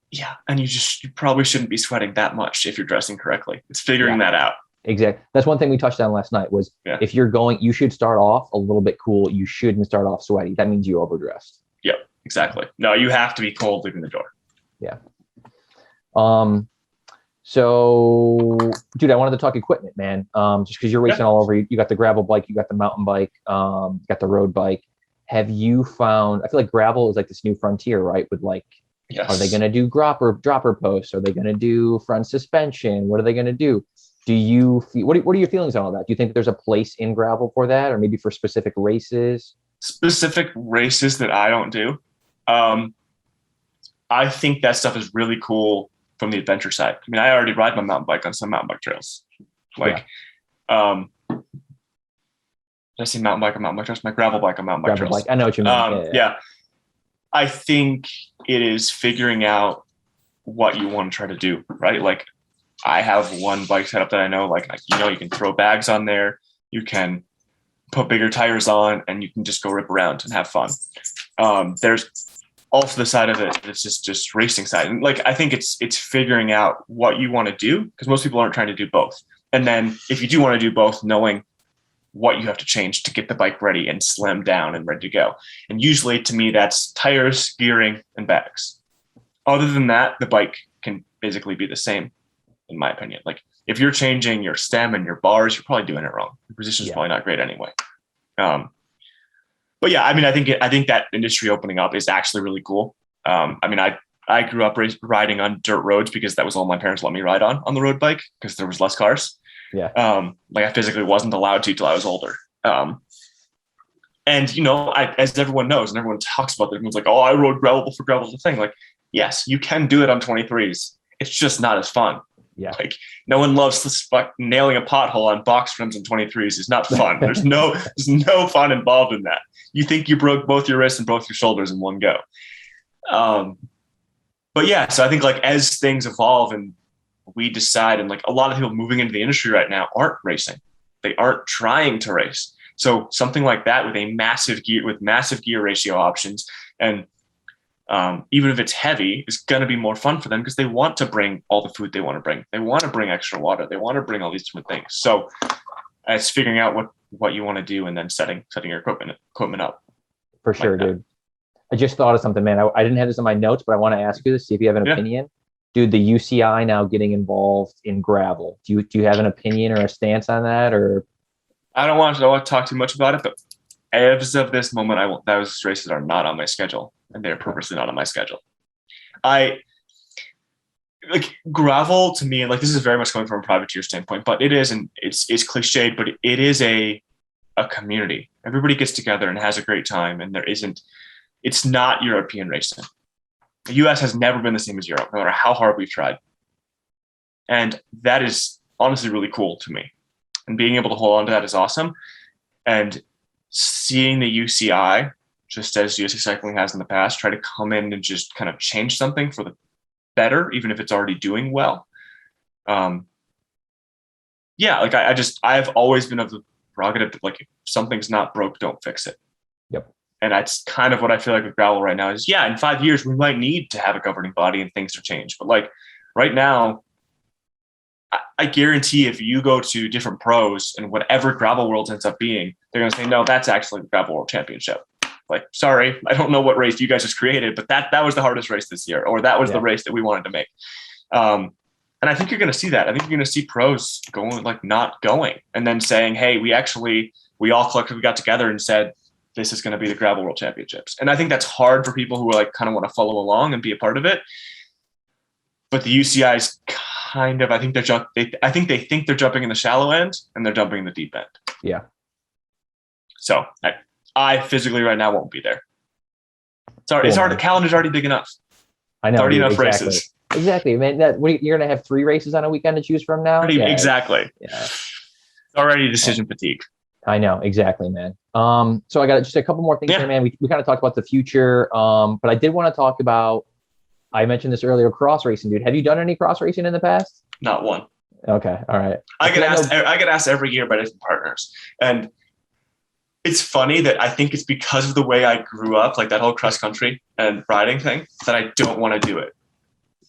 Yeah, and you probably shouldn't be sweating that much if you're dressing correctly. It's figuring that out. Exactly. That's one thing we touched on last night was if you're going, you should start off a little bit cool. You shouldn't start off sweaty. That means you overdressed. Yep, exactly. No, you have to be cold leaving the door. Yeah. So, dude, I wanted to talk equipment, man. Just because you're racing all over. You got the gravel bike, you got the mountain bike, you got the road bike. have you found, I feel like gravel is like this new frontier, right? With like, Yes. are they going to do dropper posts? Are they going to do front suspension? What are they going to do? Do you feel, what are your feelings on all that? Do you think that there's a place in gravel for that, or maybe for specific races? Specific races that I don't do. I think that stuff is really cool from the adventure side. I mean, I already ride my mountain bike on some mountain bike trails. Like, did I say mountain bike on mountain bike trails? My gravel bike on mountain bike Gravel trails. bike. I know what you mean. Yeah. I think it is figuring out what you want to try to do, right? Like, I have one bike setup that I know, like, you can throw bags on there, you can put bigger tires on, and you can just go rip around and have fun. There's also the side of it, it's just racing side. And like, I think it's figuring out what you want to do, because most people aren't trying to do both. And then if you do want to do both, knowing what you have to change to get the bike ready and slim down and ready to go. And usually to me, that's tires, gearing, and bags. Other than that, the bike can basically be the same, in my opinion. Like, if you're changing your stem and your bars, you're probably doing it wrong. Your position is probably not great anyway. But yeah, I mean, I think that industry opening up is actually really cool. I mean, I grew up riding on dirt roads because that was all my parents let me ride on the road bike, because there was less cars. Yeah. Like, I physically wasn't allowed to till I was older. And as everyone knows, and everyone talks about it, everyone's like, "Oh, I rode gravel for gravel's the thing." Like, yes, you can do it on 23s. It's just not as fun. Yeah. Like, no one loves nailing a pothole on box rims and 23s. It's not fun. There's no fun involved in that. You think you broke both your wrists and both your shoulders in one go. But yeah, so I think, like, as things evolve and we decide, and like, a lot of people moving into the industry right now aren't racing. They aren't trying to race. So something like that with massive gear ratio options, and even if it's heavy, is going to be more fun for them, because they want to bring all the food they want to bring. They want to bring extra water. They want to bring all these different things. So it's figuring out what you want to do, and then setting your equipment up. For sure, dude. I just thought of something, man. I didn't have this in my notes, but I want to ask you this, see if you have an opinion. Dude, the UCI now getting involved in gravel. Do you have an opinion or a stance on that? Or I don't want to talk too much about it, but as of this moment, those races are not on my schedule, and they're purposely not on my schedule. Like, gravel to me, and like, this is very much coming from a privateer standpoint, but it is, and it's cliched, but it is a community. Everybody gets together and has a great time, and it's not European racing. The US has never been the same as Europe, no matter how hard we've tried. And that is honestly really cool to me. And being able to hold on to that is awesome. And seeing the UCI, just as USA Cycling has in the past, try to come in and just kind of change something for the better, even if it's already doing well. Yeah, like, I've always been of the prerogative, like, if something's not broke, don't fix it. Yep. And that's kind of what I feel like with gravel right now is, in 5 years, we might need to have a governing body and things to change. But like, right now, I guarantee if you go to different pros and whatever gravel world ends up being, they're going to say, no, that's actually the gravel world championship. Like, sorry, I don't know what race you guys just created, but that was the hardest race this year, or that was the race that we wanted to make. And I think you're going to see that. I think you're going to see pros going, like, not going, and then saying, hey, we all collectively got together and said, this is going to be the gravel world championships. And I think that's hard for people who like kind of want to follow along and be a part of it. But the UCI is kind of, I think they think they're jumping in the shallow end, and they're jumping in the deep end. Yeah. So I physically right now won't be there. Sorry, it's hard. The calendar's already big enough. I know. It's already enough races. Exactly, man. You're going to have 3 races on a weekend to choose from now? Exactly. Yeah. It's already decision fatigue. I know, exactly, man. So I got just a couple more things here, man. We kind of talked about the future, but I did want to talk about, I mentioned this earlier, cross racing, dude. Have you done any cross racing in the past? Not one. Okay, all right. I get asked every year by different partners, and it's funny that I think it's because of the way I grew up, like that whole cross country and riding thing, that I don't want to do it.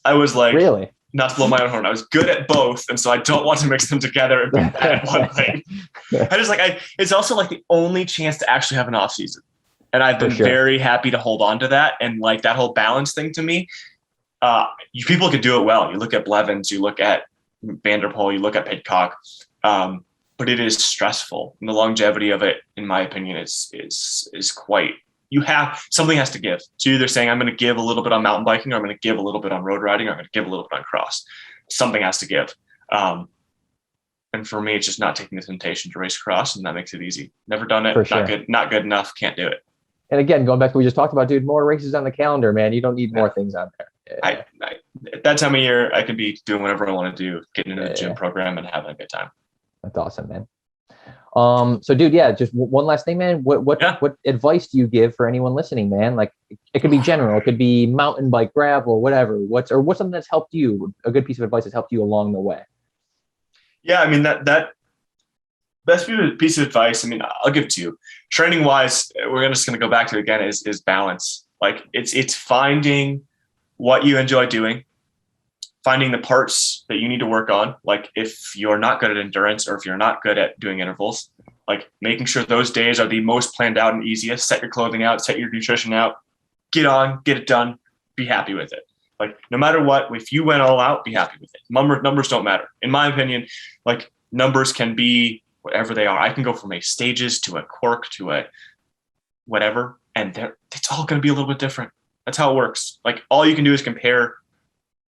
I was like, really? Not to blow my own horn, I was good at both, and so I don't want to mix them together and be bad at one thing. It's also like the only chance to actually have an off season, and I've been very happy to hold on to that. And like that whole balance thing to me, people can do it well. You look at Blevins, you look at Vanderpool, you look at Pidcock, but it is stressful, and the longevity of it, in my opinion, is quite something has to give. So you're either saying I'm going to give a little bit on mountain biking, or I'm going to give a little bit on road riding, or I'm going to give a little bit on cross. Something has to give. And for me, it's just not taking the temptation to race cross, and that makes it easy. Never done it. For sure. Not good enough. Can't do it. And again, going back to what we just talked about, dude, more races on the calendar, man. You don't need more things on there. I at that time of year, I could be doing whatever I want to do, getting into the gym program and having a good time. That's awesome, man. So dude, just one last thing, man. What advice do you give for anyone listening, man? Like it could be general, it could be mountain bike, gravel, whatever. What's something that's helped you, a good piece of advice that's helped you along the way? Yeah, I mean, that best piece of advice, I mean, I'll give it to you. Training wise, we're just going to go back to it again, is balance. Like it's finding what you enjoy doing, finding the parts that you need to work on. Like if you're not good at endurance, or if you're not good at doing intervals, like making sure those days are the most planned out and easiest. Set your clothing out, set your nutrition out, get it done, be happy with it. Like no matter what, if you went all out, be happy with it. Numbers don't matter. In my opinion, like numbers can be whatever they are. I can go from a stages to a quirk to a whatever, and it's all going to be a little bit different. That's how it works. Like all you can do is compare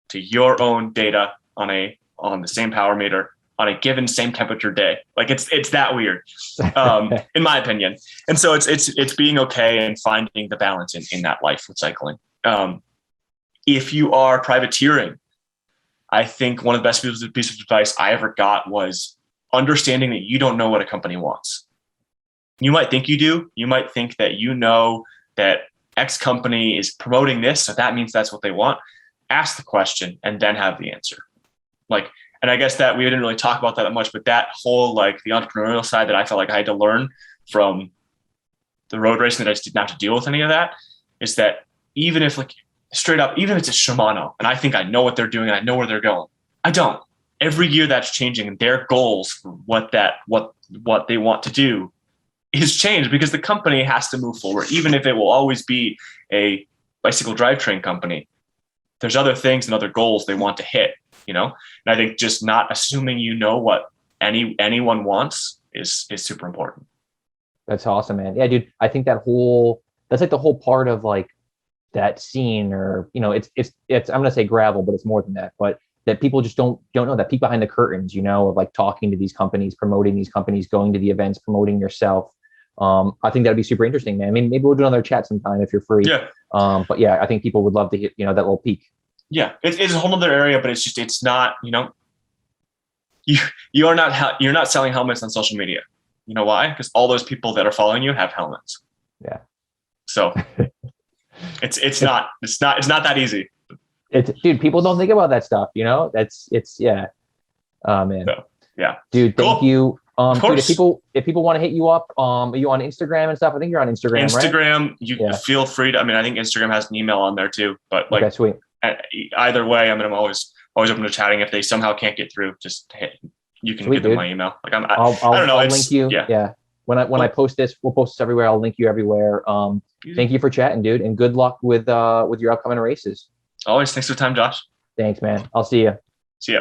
to your own data on the same power meter on a given same temperature day. Like it's that weird, in my opinion. And so it's being okay and finding the balance in that life with cycling. If you are privateering, I think one of the best pieces of advice I ever got was understanding that you don't know what a company wants. You might think you do. You might think that you know that X company is promoting this, so that means that's what they want. Ask the question and then have the answer. And I guess that we didn't really talk about that much, but that whole the entrepreneurial side that I felt like I had to learn from the road racing, that I just didn't have to deal with any of that, is that even if straight up, even if it's a Shimano and I think I know what they're doing and I know where they're going, I don't. Every year that's changing, and their goals for what they want to do is changed, because the company has to move forward. Even if it will always be a bicycle drivetrain company, there's other things and other goals they want to hit, And I think just not assuming what anyone wants is super important. That's awesome, man. Yeah, dude. I think that's the whole part of that scene, or it's I'm gonna say gravel, but it's more than that. But that people just don't know, that peek behind the curtains, of talking to these companies, promoting these companies, going to the events, promoting yourself. I think that'd be super interesting, man. I mean, maybe we'll do another chat sometime if you're free. Yeah. But yeah, I think people would love to hear, that little peek. Yeah, it's a whole other area, but it's not, you're not selling helmets on social media. You know why? Because all those people that are following you have helmets. Yeah. So it's not that easy. Dude, people don't think about that stuff, yeah. Oh man. So, yeah. Dude, thank you. Of course. Dude, if people want to hit you up, are you on Instagram and stuff? I think you're on Instagram, right? You feel free to, I think Instagram has an email on there too, but okay, sweet. Either way, I'm always open to chatting. If they somehow can't get through, you can give them my email. I don't know. I'll link you. Yeah. When I post this, we'll post this everywhere. I'll link you everywhere. Thank you for chatting, dude. And good luck with your upcoming races. Always. Thanks for the time, Josh. Thanks, man. I'll see you. See ya.